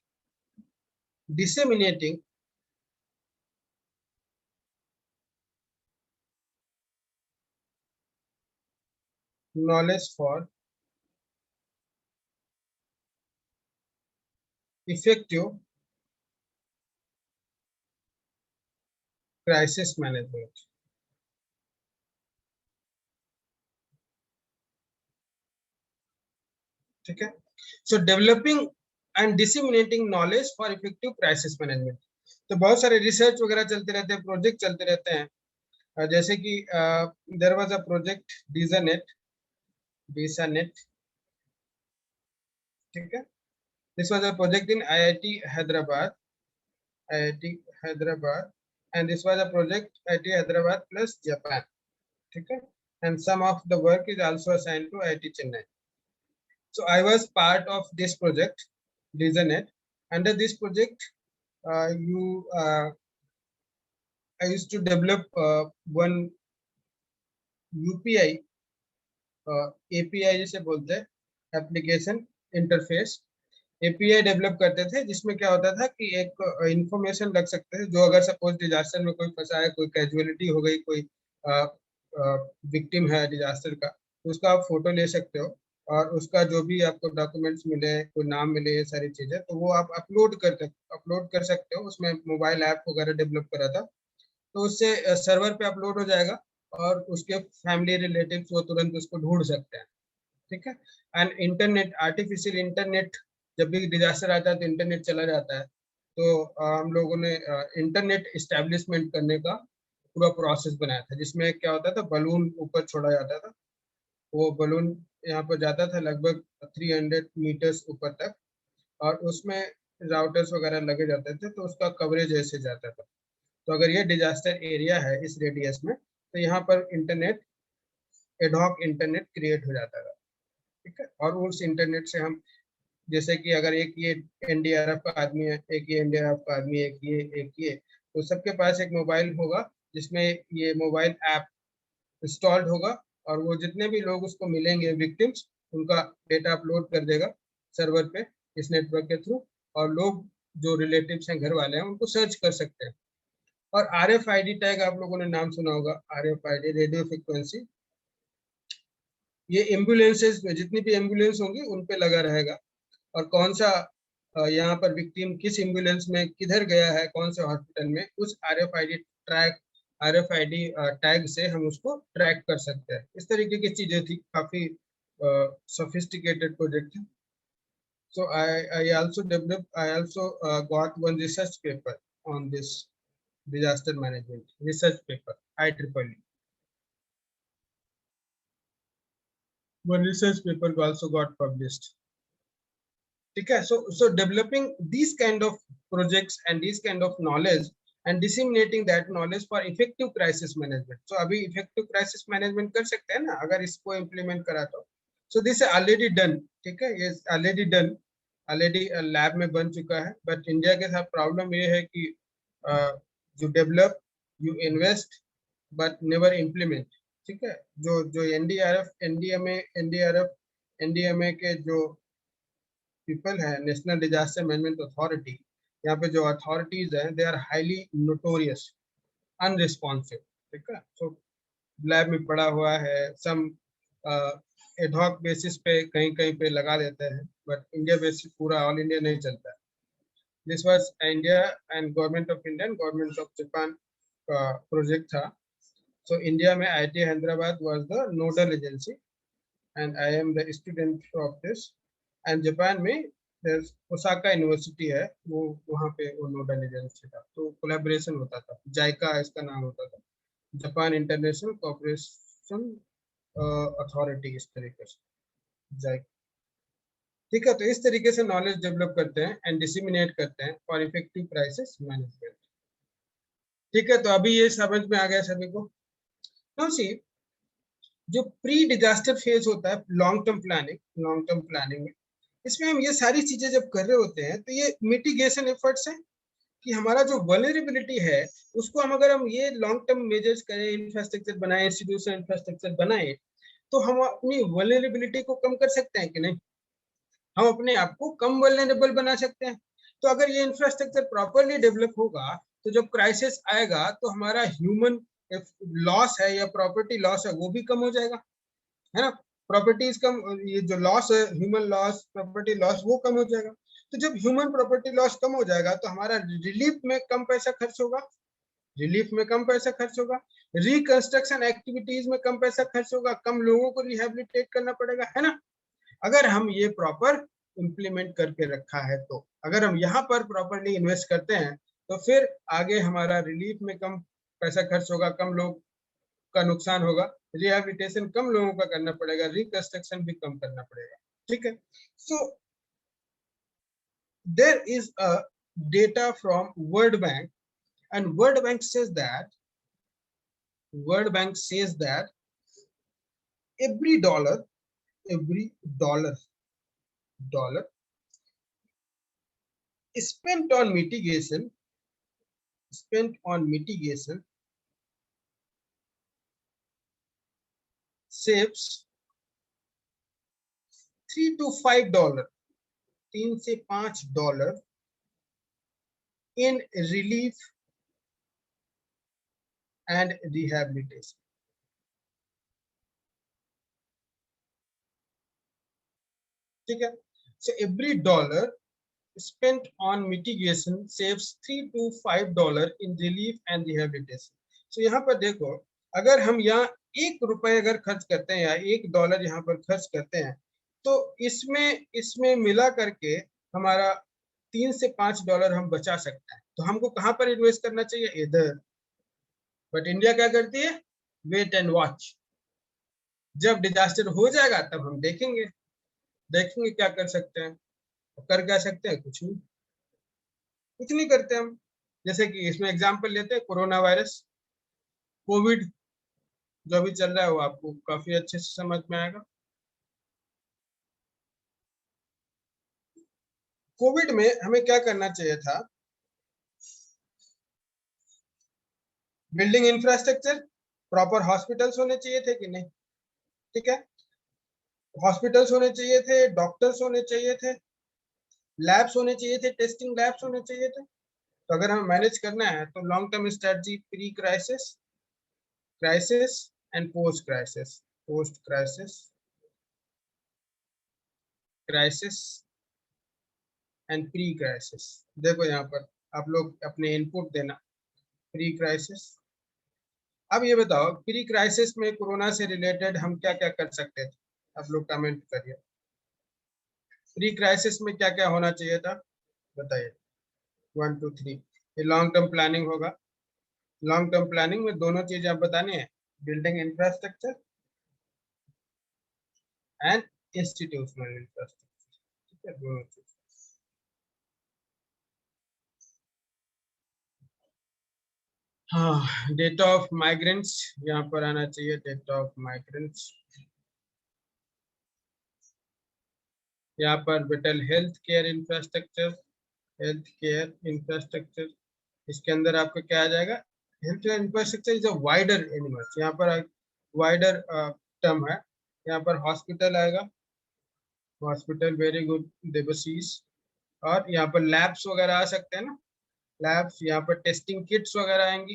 disseminating knowledge for effective crisis management. ठीक है, so developing and disseminating knowledge for effective crisis management. तो बहुत सारे research वगैरह चलते रहते हैं, project चलते रहते हैं। जैसे कि there was a project DiSaNet, ठीक है। This was a project in IIT Hyderabad and this was a project IIT Hyderabad plus Japan, ठीक है। And some of the work is also assigned to IIT Chennai. So I was part of this project, DisaNet. Under this project, I used to develop one UPI, API जिसे बोलते हैं, application interface. API develop करते थे जिसमें क्या होता था कि एक इंफॉर्मेशन रख सकते थे, जो अगर सपोज डिजास्टर में कोई फंसा है, कोई कैजुअलिटी हो गई, कोई विक्टिम है डिजास्टर का, तो उसका आप फोटो ले सकते हो और उसका जो भी आपको डॉक्यूमेंट्स मिले, कोई नाम मिले, ये सारी चीजें, तो वो आप अपलोड कर सकते हो। उसमें मोबाइल ऐप वगैरह डेवलप करा था, तो उससे सर्वर पे अपलोड हो जाएगा और उसके फैमिली रिलेटिव्स वो तुरंत उसको ढूंढ सकते हैं, ठीक है। एंड इंटरनेट, आर्टिफिशियल इंटरनेट, जब भी डिजास्टर आता है तो इंटरनेट चला जाता है, तो हम लोगों ने इंटरनेट इस्टेब्लिशमेंट करने का पूरा प्रोसेस बनाया था, जिसमें क्या होता था, बलून ऊपर छोड़ा जाता था। वो बलून यहाँ पर जाता था लगभग 300 मीटर्स ऊपर तक, और उसमें राउटर्स वगैरह लगे जाते थे, तो उसका कवरेज ऐसे जाता था। तो अगर ये डिजास्टर एरिया है इस रेडियस में, तो यहाँ पर इंटरनेट, एडहॉक इंटरनेट क्रिएट हो जाता था, ठीक है। और उस इंटरनेट से हम, जैसे कि अगर एक ये एनडीआरएफ का आदमी है, एक ये एनडीआरएफ का आदमी है, एक ये, तो सबके पास एक मोबाइल होगा जिसमें ये मोबाइल ऐप इंस्टॉल्ड होगा, और वो जितने भी लोग उसको मिलेंगे विक्टिम्स, उनका डेटा अपलोड कर देगा सर्वर पे इस नेटवर्क के थ्रू, और लोग जो रिलेटिव्स हैं, घर वाले हैं, उनको सर्च कर सकते हैं। और आरएफआईडी टैग आप लोगों ने नाम सुना होगा, आरएफआईडी, रेडियो फ्रिक्वेंसी, ये एम्बुलेंसेज में, जितनी भी एम्बुलेंस होंगी उन पे लगा रहेगा, और कौन सा यहाँ पर विक्टिम किस एम्बुलेंस में किधर गया है, कौन से हॉस्पिटल में, उस आरएफआईडी टैग से हम उसको ट्रैक कर सकते हैं। इस तरीके की चीजें थी, काफी sophisticated project थी। So I also got one research paper on this disaster management, research paper, IEEE. one research paper also got published. Okay, so developing these kind of projects and these kind of knowledge and disseminating that knowledge for effective crisis management. So अभी effective crisis management कर सकते हैं ना अगर इसको implement करा तो. So this is already done. ठीक है, ये already done, already lab में बन चुका है. But इंडिया के साथ problem ये है कि you develop, you invest, but never implement. ठीक है, जो NDRF, NDMA के जो पीपल है, नेशनल डिजास्टर मैनेजमेंट अथॉरिटी, यहाँ पे जो अथॉरिटीज हैं they are highly notorious unresponsive. ठीक है, सो लैब में पड़ा हुआ है, सम एडहॉक बेसिस पे कहीं कहीं पे लगा देते हैं, बट इंडिया बेसिस पूरा ऑल इंडिया नहीं चलता है. This was India and government of India and government of Japan का प्रोजेक्ट था. सो इंडिया में IIT Hyderabad was the nodal agency and I am the student of this. And Japan में Osaka university है, वो वहाँ पे वो नोडल एजेंसी था, तो कोलैबोरेशन होता था. जाइका इसका नाम होता था, जापान इंटरनेशनल कोऑपरेशन अथॉरिटी, इस तरीके से जाइका. ठीक है, तो इस तरीके से नॉलेज डेवलप करते हैं एंड डिसिमिनेट करते हैं फॉर इफेक्टिव क्राइसिस मैनेजमेंट. ठीक है, तो अभी ये समझ में आ गया सभी को. नाउ सी, जो प्री डिजास्टर फेज होता है लॉन्ग टर्म प्लानिंग में, इसमें हम ये सारी चीजें जब कर रहे होते हैं तो ये मिटिगेशन एफर्ट्स हैं कि हमारा जो वल्नरेबिलिटी है उसको अगर हम ये लॉन्ग टर्म मेजर्स करें, इंफ्रास्ट्रक्चर बनाए, इंस्टीट्यूशन इंफ्रास्ट्रक्चर बनाए, तो हम अपनी वल्नरेबिलिटी को कम कर सकते हैं कि नहीं. हम अपने आप को कम वल्नरेबल बना सकते हैं. तो अगर ये इंफ्रास्ट्रक्चर प्रॉपरली डेवलप होगा तो जब क्राइसिस आएगा तो हमारा ह्यूमन लॉस है या प्रॉपर्टी लॉस है वो भी कम हो जाएगा, है ना. प्रॉपर्टीज कम, ये जो लॉस है, ह्यूमन लॉस, प्रॉपर्टी लॉस, वो कम हो जाएगा. तो जब ह्यूमन प्रॉपर्टी लॉस कम हो जाएगा तो हमारा रिलीफ में कम पैसा खर्च होगा, रिकंस्ट्रक्शन एक्टिविटीज में कम पैसा खर्च होगा, कम लोगों को रिहेबिलिटेट करना पड़ेगा, है ना. अगर हम ये प्रॉपर इम्प्लीमेंट करके रखा है, तो अगर हम यहाँ पर प्रॉपरली इन्वेस्ट करते हैं तो फिर आगे हमारा रिलीफ में कम पैसा खर्च होगा, कम लोग का नुकसान होगा, रिहेबिलिटेशन कम लोगों का करना पड़ेगा, रिकंस्ट्रक्शन भी कम करना पड़ेगा. ठीक है, so there is a data from World Bank and World Bank says that every dollar spent on mitigation saves $3 to $5, $3 से $5 in relief and rehabilitation. ठीक है, so every dollar spent on mitigation saves $3 to $5 in relief and rehabilitation. so यहाँ पर देखो, अगर हम यहाँ ₹1 अगर खर्च करते हैं या $1 यहाँ पर खर्च करते हैं तो इसमें मिला करके हमारा $3 से $5 हम बचा सकते हैं. तो हमको कहाँ पर इन्वेस्ट करना चाहिए? इधर. बट इंडिया क्या करती है? Wait and watch. जब डिजास्टर हो जाएगा तब हम देखेंगे क्या कर सकते हैं. कर क्या सकते हैं? कुछ नहीं करते हम. जैसे कि इसमें एग्जांपल लेते हैं कोरोना वायरस, कोविड जो भी चल रहा है वो आपको काफी अच्छे से समझ में आएगा. कोविड में हमें क्या करना चाहिए था? बिल्डिंग इंफ्रास्ट्रक्चर, प्रॉपर हॉस्पिटल्स होने चाहिए थे कि नहीं? ठीक है, हॉस्पिटल्स होने चाहिए थे, डॉक्टर्स होने चाहिए थे, लैब्स होने चाहिए थे, टेस्टिंग लैब्स होने चाहिए थे. तो अगर हमें मैनेज करना है तो long term strategy, pre crisis, crisis and post crisis and pre crisis. देखो यहाँ पर आप लोग अपने इनपुट देना. Pre crisis. अब ये बताओ प्री क्राइसिस में कोरोना से रिलेटेड हम क्या क्या कर सकते थे? आप लोग कमेंट करिए. प्री क्राइसिस में क्या क्या होना चाहिए था बताइए. 1 2 3. ये लॉन्ग टर्म प्लानिंग होगा. लॉन्ग टर्म प्लानिंग में दोनों चीजें आप बतानी है, building infrastructure and institutional infrastructure, ठीक है, दोनों चीज। हाँ, डेटा ऑफ माइग्रेंट्स यहाँ पर आना चाहिए, डेटा ऑफ माइग्रेंट्स। यहाँ पर better health care infrastructure, health care infrastructure, इसके अंदर आपका क्या आ जाएगा, health care infrastructure is a wider animals, यहाँ पर वाइडर टर्म है। यहाँ पर हॉस्पिटल आएगा, हॉस्पिटल, वेरी गुड देवशीष। और यहाँ पर लैब्स वगैरह आ सकते हैं ना, लैब्स, यहाँ पर टेस्टिंग किट्स वगैरह आएंगी,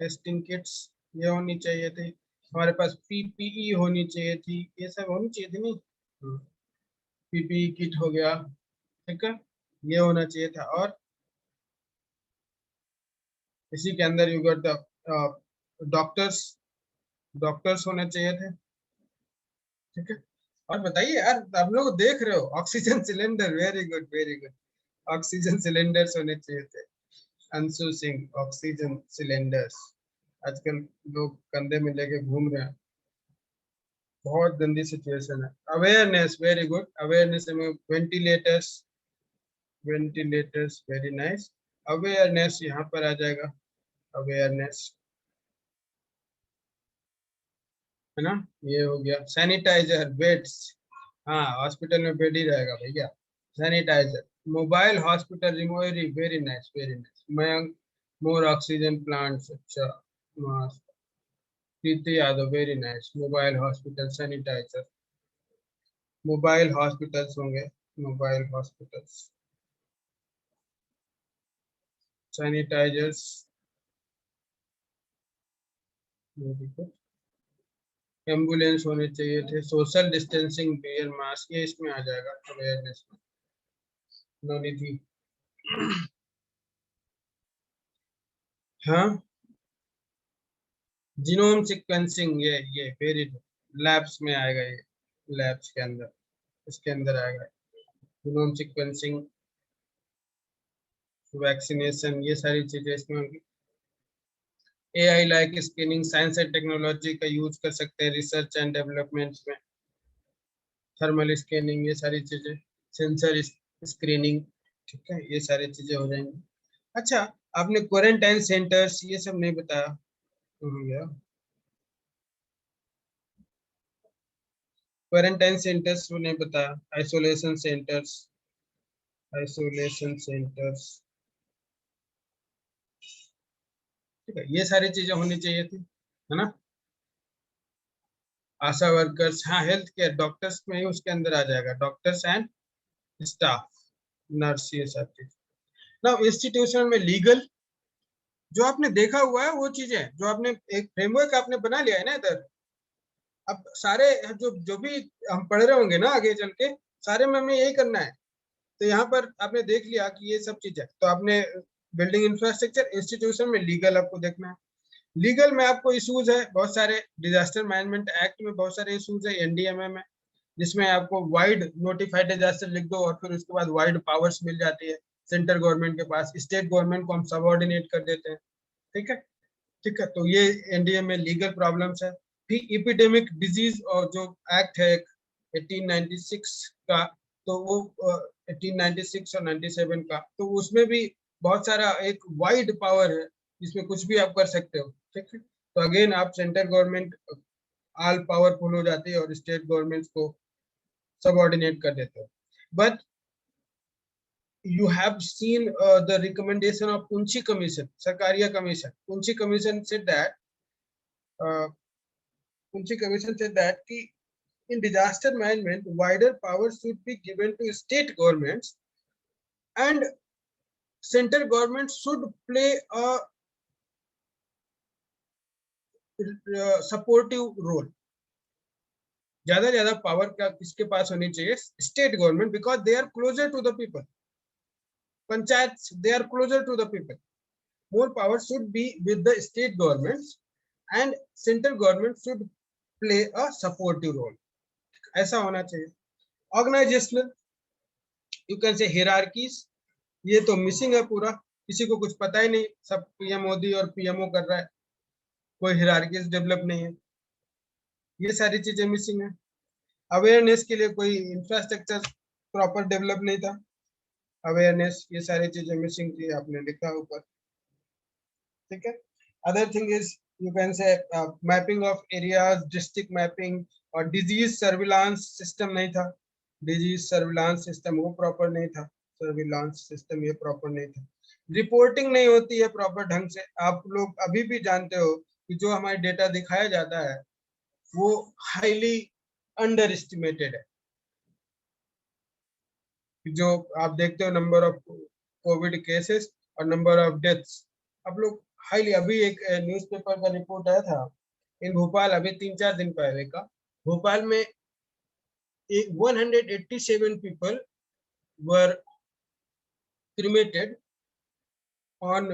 टेस्टिंग किट्स ये होनी चाहिए थी। हमारे पास पीपीई होनी चाहिए थी, ये सब होनी चाहिए थी नहीं, पीपीई किट हो गया, ठीक है, ये होना चाहिए था। और इसी के अंदर you got the doctors, doctors होने चाहिए थे, ठीक है। और बताइए यार, आप लोग देख रहे हो, oxygen cylinder, very good very good, oxygen cylinders होने चाहिए थे। अंशु सिंह, ऑक्सीजन सिलेंडर्स, आजकल लोग कंधे में लेके घूम रहे हैं, बहुत गंदी सिचुएशन है। अवेयरनेस, वेरी गुड, अवेयरनेस में ventilators, ventilators, very nice, awareness यहाँ पर आ जाएगा, अवेयरनेस, है ना, ये हो गया। सैनिटाइजर, बेड्स, हाँ हॉस्पिटल में बेड ही रहेगा भैया, सैनिटाइजर, मोबाइल हॉस्पिटल रिमोवरी, very nice very nice, Mayank, more oxygen plants, अच्छा, मस्त, Preeti Yadav, very nice, mobile hospital sanitiser, mobile hospitals होंगे, मोबाइल हॉस्पिटल्स, सैनिटाइजर्स, एम्बुलेंस होने चाहिए थे, सोशल डिस्टेंसिंग, वेयर मास्क, ये इसमें आ जाएगा अवेयरनेस में, उन्होंने थी। हाँ, जीनोम सीक्वेंसिंग, ये वेरी लैब्स में आएगा, ये लैब्स के अंदर, इसके अंदर आएगा जीनोम सीक्वेंसिंग, वैक्सीनेशन, ये सारी चीजें इसमें होंगी। AI like scanning, science and technology का यूज कर सकते हैं रिसर्च एंड डेवलपमेंट में, थर्मल स्कैनिंग, ये सारी चीजें, सेंसर स्क्रीनिंग, ठीक है, ये सारी चीजें हो जाएंगी। अच्छा, आपने क्वारंटाइन सेंटर्स ये सब नहीं बताया, हो गया, क्वारंटाइन सेंटर्स वो नहीं बताया, आइसोलेशन सेंटर्स, आइसोलेशन सेंटर्स, ठीक है, ये सारी चीजें होनी चाहिए थी, है ना। आशा वर्कर्स, हाँ हेल्थ केयर, डॉक्टर्स में ही उसके अंदर आ जाएगा, डॉक्टर्स एंड स्टाफ, नर्स, ये सब चीज। ना इंस्टीट्यूशन में लीगल, जो आपने देखा हुआ है वो चीजें, जो आपने एक फ्रेमवर्क आपने बना लिया है ना इधर, अब सारे जो जो भी हम पढ़ रहे होंगे ना आगे चल के, सारे में हमें यही करना है। तो यहाँ पर आपने देख लिया कि ये सब चीज है, तो आपने बिल्डिंग इंफ्रास्ट्रक्चर, इंस्टीट्यूशन में लीगल आपको देखना है। लीगल में आपको इश्यूज है बहुत सारे, डिजास्टर मैनेजमेंट एक्ट में बहुत सारे इश्यूज है, एनडीएमए में, जिसमें आपको वाइड नोटिफाइड डिजास्टर लिख दो और फिर उसके बाद वाइड पावर्स मिल जाती है सेंट्रल गवर्नमेंट के पास, स्टेट गवर्नमेंट को हम सबऑर्डिनेट कर देते हैं, ठीक है, ठीक है, तो ये एनडीए में लीगल प्रॉब्लम्स है। फिर एपिडेमिक डिजीज और जो एक्ट है 1896 का, तो वो 1896 और 97 का, तो उसमें भी बहुत सारा एक वाइड पावर है, जिसमें कुछ भी आप कर सकते हो, ठीक है। तो अगेन आप सेंट्रल गवर्नमेंट ऑल पावरफुल हो जाती है और स्टेट गवर्नमेंट्स को सबऑर्डिनेट कर देते हो। But you have seen the recommendation of Unchi Commission, Sarkaria Commission. Unchi Commission said that uh, Unchi Commission said that in disaster management, wider powers should be given to state governments, and central government should play a supportive role. ज्यादा ज्यादा power का किसके पास होनी चाहिए, state government, because they are closer to the people, panchayat, they are closer to the people, more power should be with the state governments and central government should play a supportive role, ऐसा होना चाहिए। Organisational, you can से हियरार्कीज, ये तो missing है पूरा, किसी को कुछ पता ही नहीं, सब पीएम मोदी और पीएमओ कर रहा है, कोई हियरार्कीज डेवलप नहीं है, ये सारी चीजें मिसिंग है। अवेयरनेस के लिए कोई इंफ्रास्ट्रक्चर प्रॉपर डेवलप नहीं था, अवेयरनेस, ये सारी चीजें मिसिंग थी, आपने लिखा ऊपर, ठीक है। Other thing is you can से mapping of areas, district mapping, और डिजीज सर्विलांस सिस्टम नहीं था, डिजीज सर्विलांस सिस्टम वो प्रॉपर नहीं था, सर्विलांस सिस्टम ये प्रॉपर नहीं था, रिपोर्टिंग नहीं होती है प्रॉपर ढंग से। आप लोग अभी भी जानते हो कि जो हमारे डेटा दिखाया जाता है वो हाईली अंडर एस्टिमेटेड है। जो आप देखते हो नंबर ऑफ कोविड केसेस और नंबर ऑफ डेथ्स, आप लोग हाईली, अभी एक न्यूज़पेपर का रिपोर्ट आया था इन भोपाल, अभी 3-4 दिन पहले का, भोपाल में 187 people were cremated on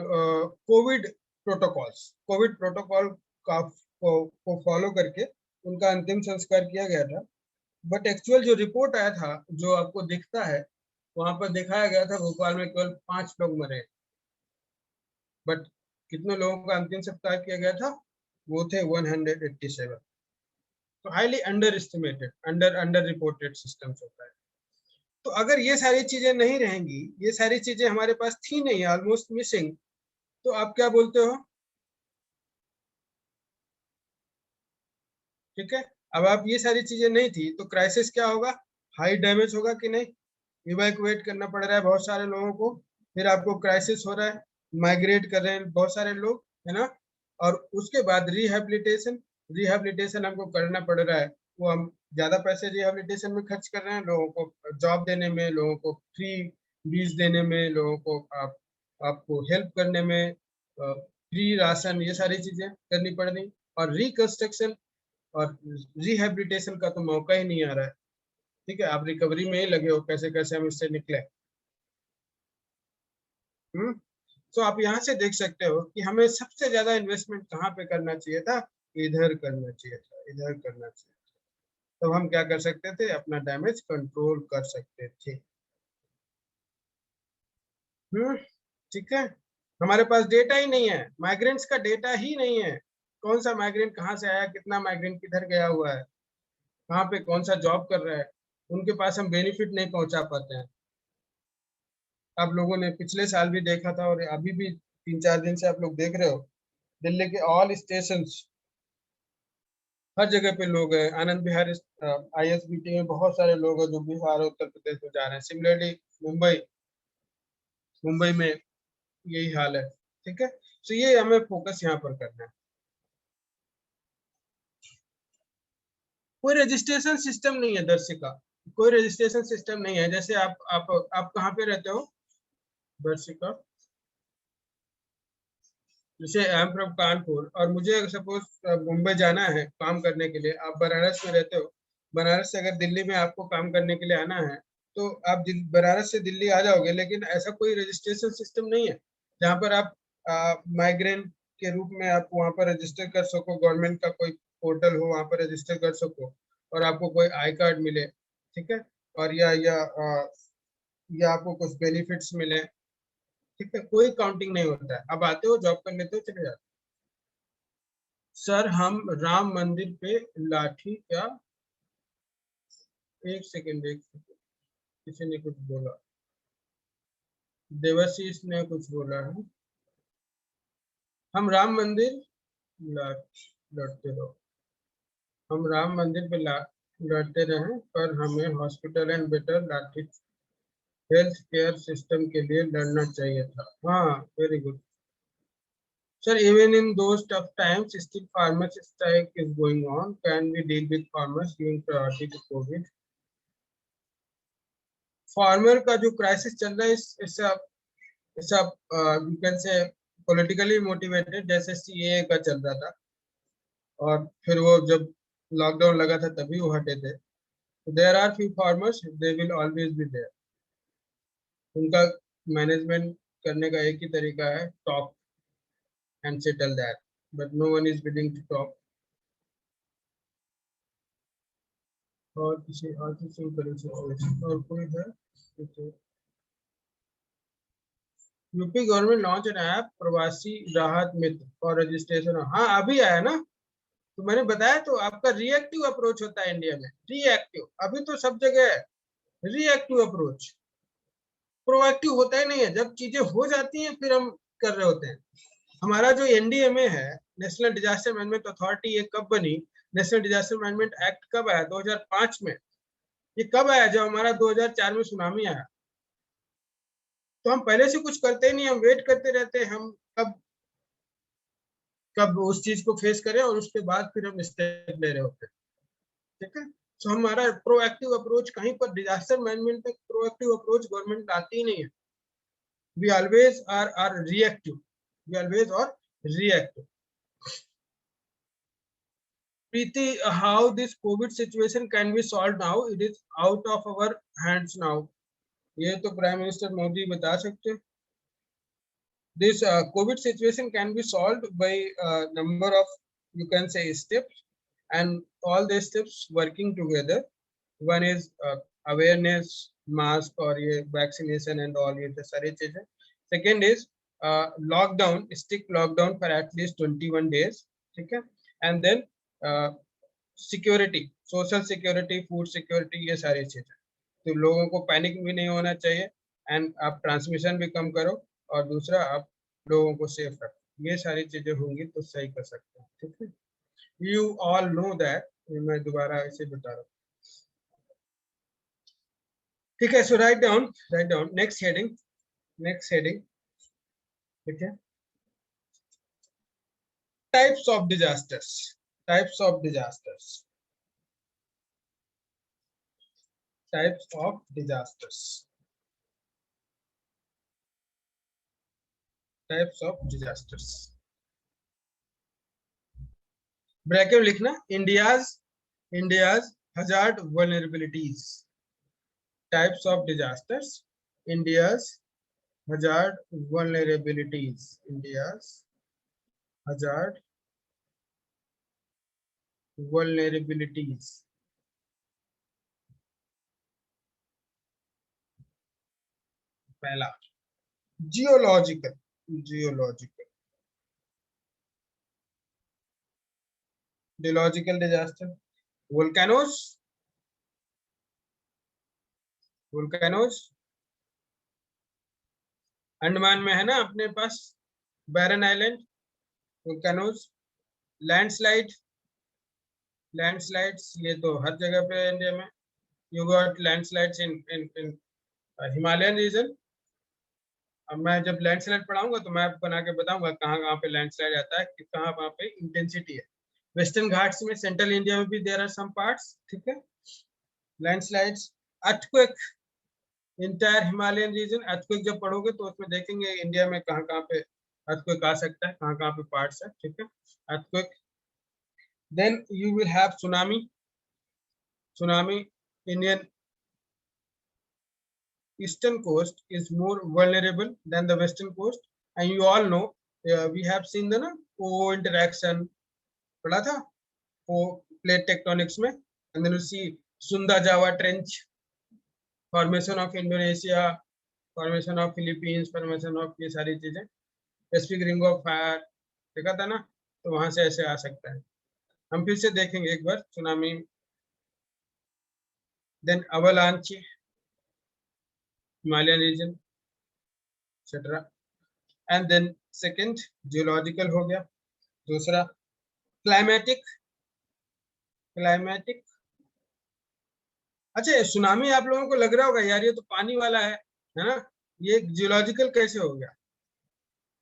Covid protocols, Covid protocol का को फॉलो करके उनका अंतिम संस्कार किया गया था। बट एक्चुअल जो रिपोर्ट आया था, जो आपको दिखता है, वहां पर दिखाया गया था भोपाल में केवल 5 लोग मरे, बट कितने लोगों का अंतिम संस्कार किया गया था, वो थे 187। तो highly under estimated, under under reported systems होता है। तो अगर ये सारी चीजें नहीं रहेंगी, ये सारी चीजें हमारे पास थी नहीं, ऑलमोस्ट मिसिंग, तो आप क्या बोलते हो? ठीक है, अब आप ये सारी चीजें नहीं थी तो क्राइसिस क्या होगा, हाई डैमेज होगा कि नहीं, इवैक्यूएट करना पड़ रहा है बहुत सारे लोगों को, फिर आपको क्राइसिस हो रहा है, माइग्रेट कर रहे हैं बहुत सारे लोग, है ना, और उसके बाद रिहेबिलिटेशन, रिहेबिलिटेशन हमको करना पड़ रहा है, वो हम ज्यादा पैसे रिहेबिलिटेशन में खर्च कर रहे हैं, लोगों को जॉब देने में, लोगों को फ्री बीज देने में, लोगों को आपको हेल्प करने में, फ्री राशन, ये सारी चीजें करनी पड़ रही, और रिकंस्ट्रक्शन और रिहेबिलिटेशन का तो मौका ही नहीं आ रहा है। ठीक है, आप रिकवरी में ही लगे हो, कैसे कैसे हम इससे निकले। तो आप यहाँ से देख सकते हो कि हमें सबसे ज्यादा इन्वेस्टमेंट कहाँ पे करना चाहिए था, इधर करना चाहिए था, इधर करना चाहिए था, तब हम क्या कर सकते थे, अपना डैमेज कंट्रोल कर सकते थे। हम्म ठीक है, हमारे पास डेटा ही नहीं है, माइग्रेंट्स का डेटा ही नहीं है, कौन सा माइग्रेंट कहाँ से आया, कितना माइग्रेंट किधर गया हुआ है, कहाँ पे कौन सा जॉब कर रहा है, उनके पास हम बेनिफिट नहीं पहुंचा पाते हैं। आप लोगों ने पिछले साल भी देखा था और अभी भी 3-4 दिन से आप लोग देख रहे हो, दिल्ली के ऑल स्टेशन, हर जगह पे लोग हैं, आनंद विहार ISBT में बहुत सारे लोग हैं जो बिहार और उत्तर प्रदेश में जा रहे हैं, सिमिलरली मुंबई, मुंबई में यही हाल है। ठीक है, तो ये हमें फोकस यहाँ पर करना है। कोई रजिस्ट्रेशन सिस्टम नहीं है दर्शिका, कोई रजिस्ट्रेशन सिस्टम नहीं है, जैसे आप कहाँ पे रहते हो दर्शिका, जैसे आई एम फ्रॉम कानपुर और मुझे सपोज मुंबई जाना है काम करने के लिए, आप बनारस में रहते हो, बनारस से अगर दिल्ली में आपको काम करने के लिए आना है तो आप बनारस से दिल्ली आ जाओगे, लेकिन ऐसा कोई रजिस्ट्रेशन सिस्टम नहीं है जहाँ पर आप माइग्रेंट के रूप में आप वहाँ पर रजिस्टर कर सको, गवर्नमेंट का कोई पोर्टल हो वहाँ पर रजिस्टर कर सको और आपको कोई आई कार्ड मिले, ठीक है, और या आपको कुछ बेनिफिट्स मिले, ठीक है, कोई काउंटिंग नहीं होता है, अब आते हो जॉब कर लेते हो चले जाते हो। सर हम राम मंदिर पे लाठी क्या, एक सेकंड, किसी ने कुछ बोला, देवाशीष ने कुछ बोला है, हम राम मंदिर लड़ते रहो, हम राम मंदिर पे लड़ते रहे, पर हमें हॉस्पिटल एंड बेटर लाठी हेल्थ केयर सिस्टम के लिए लड़ना चाहिए था। हाँ, very good sir, even in those tough times still farmers strike is going on, can we deal with farmers giving priority to covid? Farmer का जो क्राइसिस चल रहा है इस यू कैन से पॉलिटिकली मोटिवेटेड, जैसे CAA का चल रहा था, और फिर वो जब लॉकडाउन लगा था तभी वो हटे थे, तो there are few farmers, they will always be there, उनका मैनेजमेंट करने का एक ही तरीका है, talk and settle that, but no one is willing to talk. और किसी और कोई है? UP government launch an app Pravasi Rahat Mitra for registration, हाँ अभी आया ना, तो मैंने बताया तो आपका रिएक्टिव अप्रोच होता है इंडिया में, रिएक्टिव। अभी तो सब जगह है रिएक्टिव अप्रोच, प्रोएक्टिव होता ही नहीं है। जब चीजें हो जाती हैं फिर हम कर रहे होते हैं। हमारा जो एनडीएमए है, नेशनल डिजास्टर मैनेजमेंट अथॉरिटी, ये कब बनी? नेशनल डिजास्टर मैनेजमेंट एक्ट कब आया? 2005 में। ये कब आया? जब हमारा 2004 में सुनामी आया। तो हम पहले से कुछ करते ही नहीं, हम वेट करते रहते हैं हम कब कब उस चीज को फेस करें और उसके बाद फिर हम स्टेप ले रहे होते हैं। ठीक है, तो हमारा प्रोएक्टिव अप्रोच कहीं पर डिजास्टर मैनेजमेंट में प्रोएक्टिव अप्रोच गवर्नमेंट लाती ही नहीं है। We always are reactive, we always are reactive. Preeti, how this COVID situation can be solved now? It is out of our hands now. ये तो prime minister Modi बता सकते हैं। This COVID situation can be solved by a number of, you can say, steps, and all the steps working together. One is awareness, mask और ये vaccination and all ये सारी चीजें. Second is lockdown, strict lockdown for at least 21 days. ठीक है, and then security, social security, food security, ये सारी चीजें। तो लोगों को पैनिक भी नहीं होना चाहिए, एंड आप ट्रांसमिशन भी कम करो, और दूसरा आप लोगों को सेफ रखो। ये सारी चीजें होंगी तो सही कर सकते हैं। ठीक है, यू ऑल नो दैट, मैं दोबारा इसे बता रहा हूँ। ठीक है, so write down next heading. ठीक है, types of disasters, types of disasters, types of disasters, types of disasters. Bracket में लिखना, India's hazard vulnerabilities, types of disasters, India's hazard vulnerabilities, India's hazard vulnerabilities. पहला geological, geological disaster, volcanoes, Andaman में है ना अपने पास, बैरन आइलैंड, वोल्केनोज। लैंडस्लाइड्स, ये तो हर जगह पे है इंडिया में। You got landslides in Himalayan region. अब मैं जब लैंडस्लाइड पढ़ाऊंगा तो मैप बना के बताऊंगा कहाँ कहाँ पे लैंडस्लाइड आता है, कि कहाँ वहाँ पे इंटेंसिटी है। वेस्टर्न घाट्स में, सेंट्रल इंडिया में भी देयर आर सम पार्ट्स। ठीक है, landslides, earthquake, entire Himalayan region. Earthquake जब पढ़ोगे तो उसमें देखेंगे इंडिया में कहाँ कहाँ पे अर्थक्वेक आ सकता है, कहाँ कहाँ पे पार्ट्स है। ठीक है, earthquake. Then you will have tsunami, Indian eastern coast is more vulnerable than the western coast, and you all know we have seen the O interaction, पढ़ा था O plate tectonics में, and then you see Sunda Java trench, formation of Indonesia, formation of Philippines, formation of ये सारी चीजें, Pacific ring of fire देखा था ना, तो वहां से ऐसे आ सकता है। हम फिर से देखेंगे एक बार tsunami, then avalanche, Himalayan region, etcetera. And then second geological हो गया। दूसरा क्लाइमेटिक, अच्छा सुनामी आप लोगों को लग रहा होगा यार ये तो पानी वाला है ना, ये जियोलॉजिकल कैसे हो गया?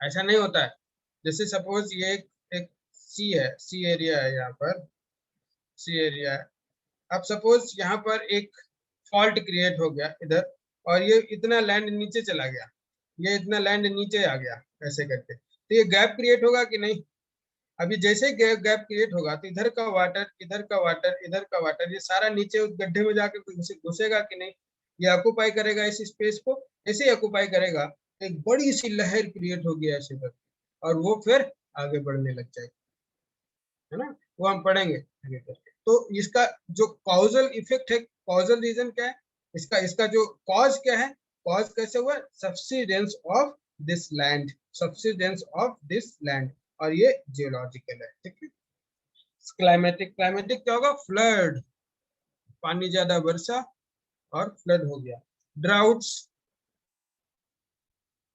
ऐसा नहीं होता है। जैसे सपोज ये एक सी है, सी एरिया है, यहाँ पर सी एरिया है। अब सपोज यहाँ पर एक फॉल्ट क्रिएट हो गया इधर, और ये इतना लैंड नीचे चला गया, ये इतना लैंड नीचे आ गया, ऐसे करके, तो ये गैप क्रिएट होगा कि नहीं? अभी जैसे गैप क्रिएट होगा तो इधर का वाटर, इधर का वाटर, इधर का वाटर, ये सारा नीचे उस गड्ढे में जाके घुसेगा कि नहीं? ये ऑक्यूपाई करेगा इस स्पेस को। ऐसे ही ऑक्यूपाई करेगा, एक बड़ी सी लहर क्रिएट होगी ऐसे कर, और वो फिर आगे बढ़ने लग जाएगी, है ना, वो हम पढ़ेंगे आगे करके। तो इसका जो कॉजल इफेक्ट है, कॉजल रीजन क्या है इसका, इसका जो कॉज क्या है, कॉज कैसे हुआ? Subsidence of this land, subsidence of this land, और ये जियोलॉजिकल है। ठीक है, क्लाइमेटिक, क्लाइमेटिक क्या होगा? फ्लड, पानी ज्यादा वर्षा और फ्लड हो गया। Droughts,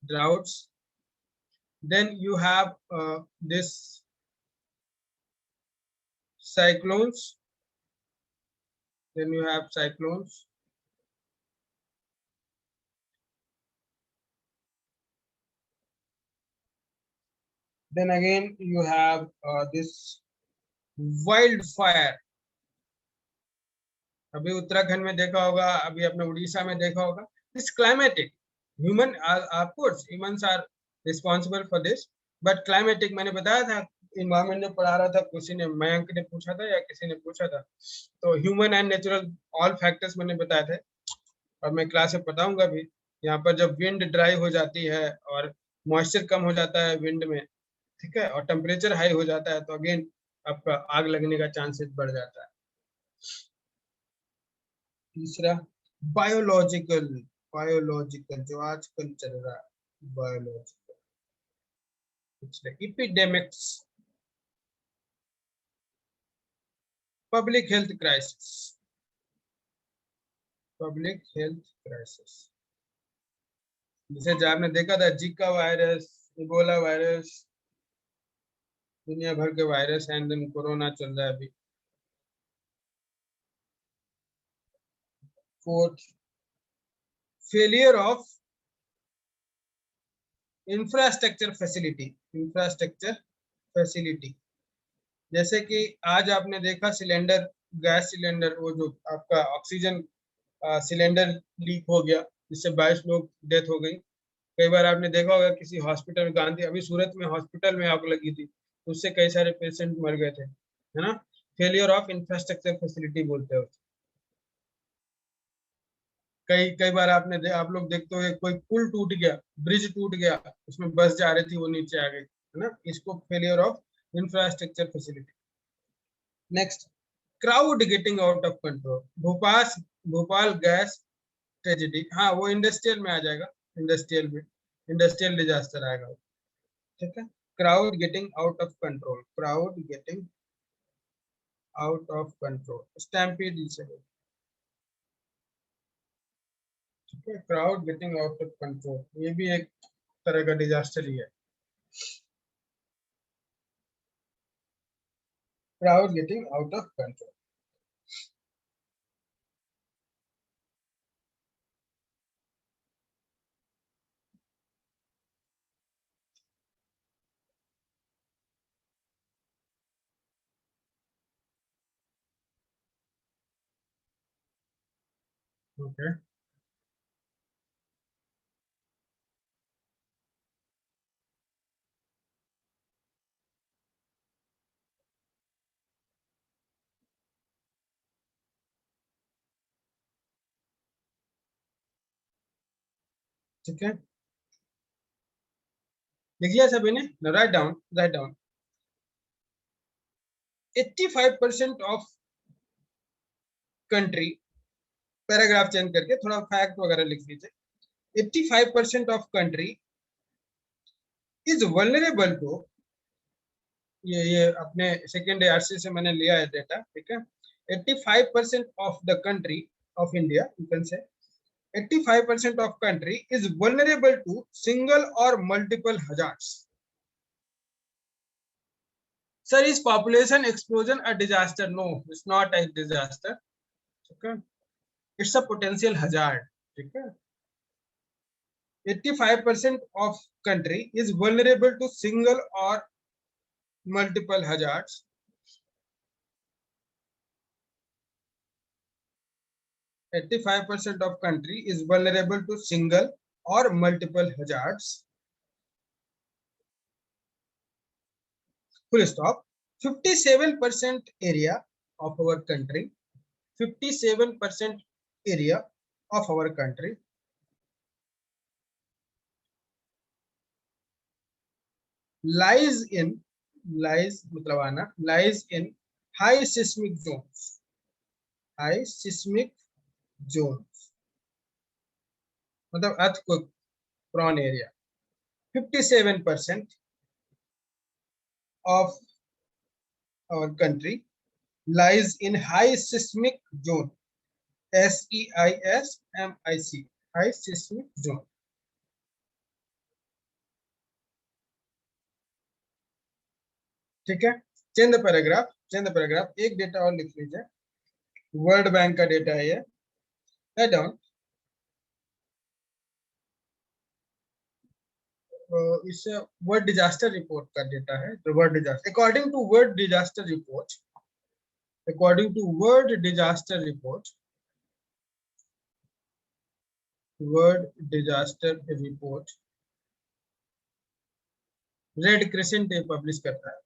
droughts, then you have this cyclones, then you have cyclones, then again you have this wildfire। अभी उत्तराखंड में देखा होगा, अभी अपने उड़ीसा में देखा होगा। This climatic, human of course humans are responsible for this, but climatic मैंने बताया था, इन्वायरमेंट में पढ़ा रहा था, किसी ने, मयंक ने पूछा था या किसी ने पूछा था, तो human and natural all factors मैंने बताए थे और मैं क्लास में बताऊंगा भी। यहाँ पर जब विंड ड्राई हो जाती है और मॉइस्चर कम हो जाता है विंड में, ठीक है, और टेम्परेचर हाई हो जाता है, तो अगेन आपका आग लगने का चांसेस बढ़ जाता है। तीसरा बायोलॉजिकल, बायोलॉजिकल जो आजकल चल रहा है, बायोलॉजिकल। पिछले epidemics, public health crisis, public health crisis, जैसे आपने देखा था जीका वायरस, इबोला वायरस, दुनिया भर के वायरस एंड देन कोरोना चल रहा है अभी। Fourth, failure of infrastructure facility, infrastructure facility, जैसे कि आज आपने देखा सिलेंडर, गैस सिलेंडर, वो जो आपका ऑक्सीजन सिलेंडर लीक हो गया, जिससे 22 लोग डेथ हो गई। कई बार आपने देखा होगा किसी हॉस्पिटल में, गांधी अभी सूरत में हॉस्पिटल में आग लगी थी, उससे कई सारे पेशेंट मर गए थे, है ना। फेलियर ऑफ इंफ्रास्ट्रक्चर फैसिलिटी बोलते हैं। कई कई बार आप लोग देखते हो कोई पुल टूट गया, ब्रिज टूट गया, उसमें बस जा रही थी वो नीचे आ गई, है ना, इसको failure of infrastructure facility. Next, crowd getting out of control, Bhopal gas tragedy, हाँ वो इंडस्ट्रियल में आ जाएगा, इंडस्ट्रियल में, इंडस्ट्रियल डिजास्टर आएगा, ठीक है। Crowd getting out of control, crowd getting out of control, stampede इसे, ठीक है, crowd getting out of control, ये भी एक तरह का डिजास्टर ही है, crowd getting out of control. Okay. ठीक है, लिखिए सभी ने, write down, write down. 85% of country, paragraph change करके थोड़ा फैक्ट वगैरह लिख लीजिए। 85% of country is vulnerable to, ये अपने सेकेंड ARC से मैंने लिया है डेटा, ठीक है। 85% of the country of India, you can से 85% of country is vulnerable to single or multiple hazards. Sir, is population explosion a disaster? No, it's not a disaster. Okay, it's a potential hazard. Okay, 85% of country is vulnerable to single or multiple hazards. 85% of country is vulnerable to single or multiple hazards. Full stop. 57% area of our country, 57% area of our country lies in, lies मतलब आना, lies in high seismic zones, high seismic zones मतलब earthquake prone area। 57% of our country lies in high seismic zone, SEISMIC, high seismic zone. ठीक है, change the paragraph, change the paragraph, एक data और लिख लीजिए, World Bank का data है ये, राइट डाउन। इससे वर्ल्ड डिजास्टर रिपोर्ट का डेटा है, तो world disaster, according to world disaster report, according to world disaster report, world disaster report, Red Crescent publish करता है,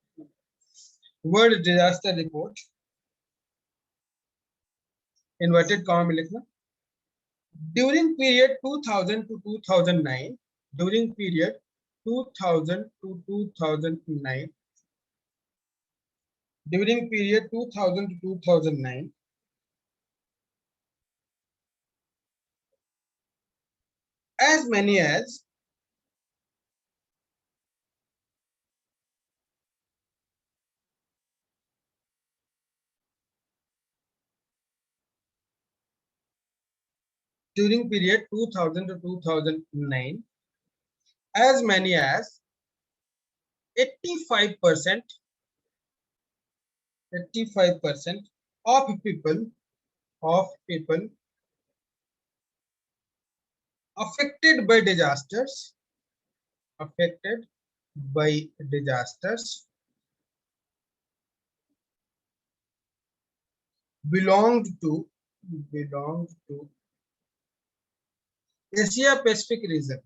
world disaster report, inverted comma में लिखना, during period 2000 to 2009, during period 2000 to 2009, during period 2000 to 2009, as many as during period 2000 to 2009, as many as 85%, 85% of people affected by disasters, affected by disasters belonged to Asia Pacific region,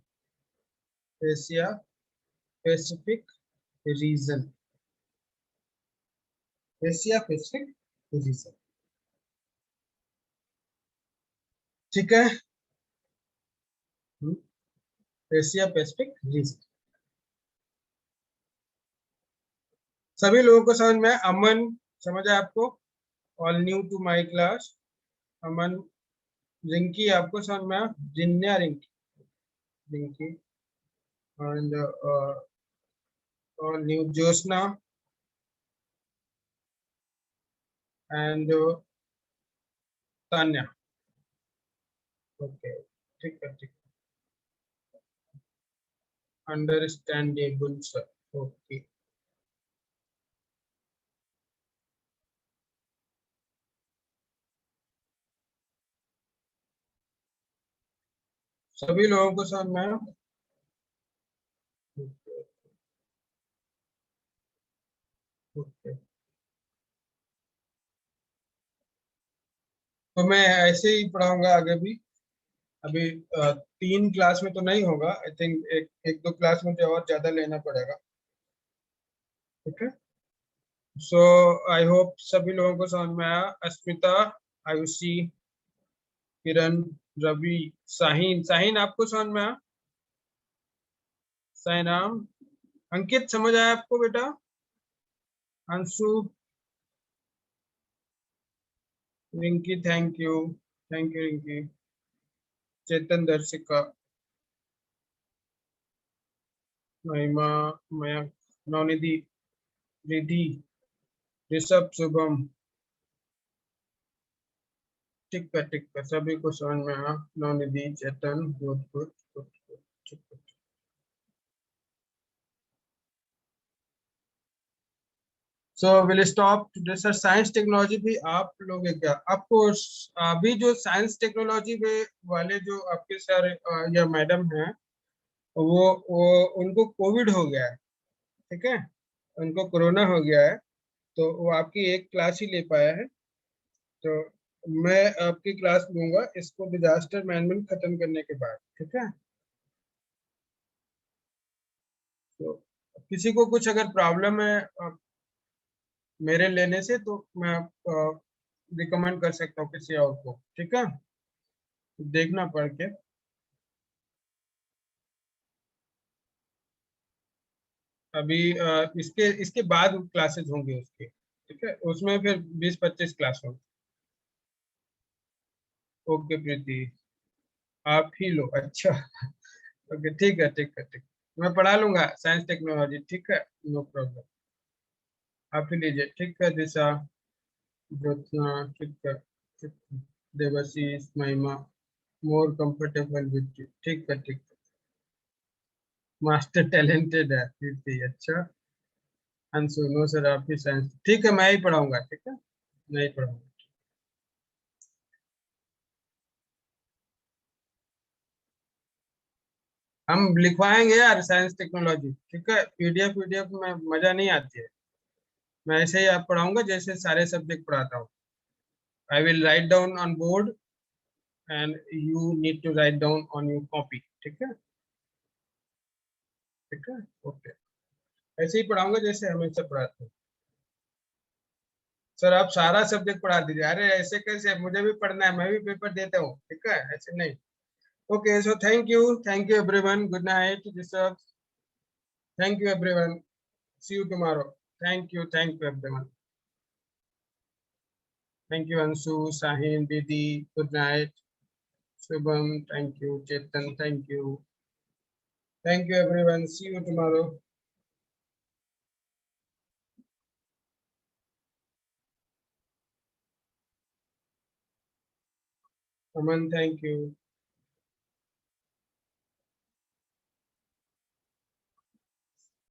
Asia Pacific region, Asia Pacific region। ठीक है, Asia Pacific region. सभी लोगों को समझ में, अमन समझ आया आपको, all new to my class, Aman, Rinki आपको समझ में आया, Jinya Rinki, Rinki and all new Jyotsna and Tanya, okay, ठीक है, ठीक, अंडरस्टैंडेबल सर, ओके। सभी लोगों को समझ में आया, ओके। तो मैं ऐसे ही पढ़ाऊंगा आगे भी, अभी 3 क्लास में तो नहीं होगा, आई थिंक एक दो क्लास मुझे और ज्यादा लेना पड़ेगा, ठीक है। सो आई होप सभी लोगों को समझ में आया। अस्मिता, आयुषी, किरण, रवि, साहिन, साहिन आपको समझ में आया, साइनाम, अंकित समझ आया आपको बेटा, Anshu, Rinki, thank you, thank you Rinki, Chetan, Darshika, Mahima, Mayank, Navnidhi, Ridhi, Rishabh, Shubham, ठीक है, ठीक है, सभी को समझ में आया, नवनिधि, चेतन, गुड गुड गुड गुड, ठीक है। So will stop today sir. Science technology भी आप लोग क्या आपको अभी जो साइंस टेक्नोलॉजी वाले जो आपके सर या मैडम हैं, वो उनको कोविड हो गया है, ठीक है, उनको कोरोना हो गया है, तो वो आपकी एक क्लास ही ले पाया है, तो मैं आपकी क्लास लूंगा इसको डिजास्टर मैनेजमेंट खत्म करने के बाद, ठीक है। तो किसी को कुछ अगर प्रॉब्लम है मेरे लेने से, तो मैं रिकमेंड कर सकता हूँ किसी और को, ठीक है, देखना पड़ के। अभी इसके इसके बाद क्लासेस होंगे उसके, ठीक है, उसमें फिर 20-25 क्लास होंगे। ओके प्रीति, आप ही लो, अच्छा, ओके, ठीक है, ठीक है, ठीक, मैं पढ़ा लूंगा साइंस टेक्नोलॉजी, ठीक है, नो प्रॉब्लम, आप ही लीजिए, ठीक है दिशा, Jyotsna, ठीक है, देवाशीष, महिमा, मोर कंफर्टेबल विथ यू, ठीक है ठीक है। मास्टर टैलेंटेड है कीर्ति, अच्छा। अंशु, नो सर आपकी साइंस, ठीक है मैं ही पढ़ाऊंगा, ठीक है मैं ही पढ़ाऊंगा। हम लिखवाएंगे यार साइंस टेक्नोलॉजी, ठीक है। पीडीएफ पीडीएफ में मजा नहीं आती है। मैं ऐसे ही आप पढ़ाऊंगा जैसे सारे सब्जेक्ट पढ़ाता हूँ। I will write down on board and you need to write down on your copy, ठीक है ठीक है। ओके, ऐसे ही पढ़ाऊंगा जैसे हमेशा पढ़ाते हैं। सर आप सारा सब्जेक्ट पढ़ा दीजिए, अरे ऐसे कैसे, मुझे भी पढ़ना है, मैं भी पेपर देता हूँ, ठीक है, ऐसे नहीं। Okay, so thank you everyone, good night Rishabh, thank you everyone, see you tomorrow, thank you everyone, thank you Anshu, Sahin, दीदी, good night, Shubham, thank you, Chetan, thank you everyone, see you tomorrow, Aman, thank you.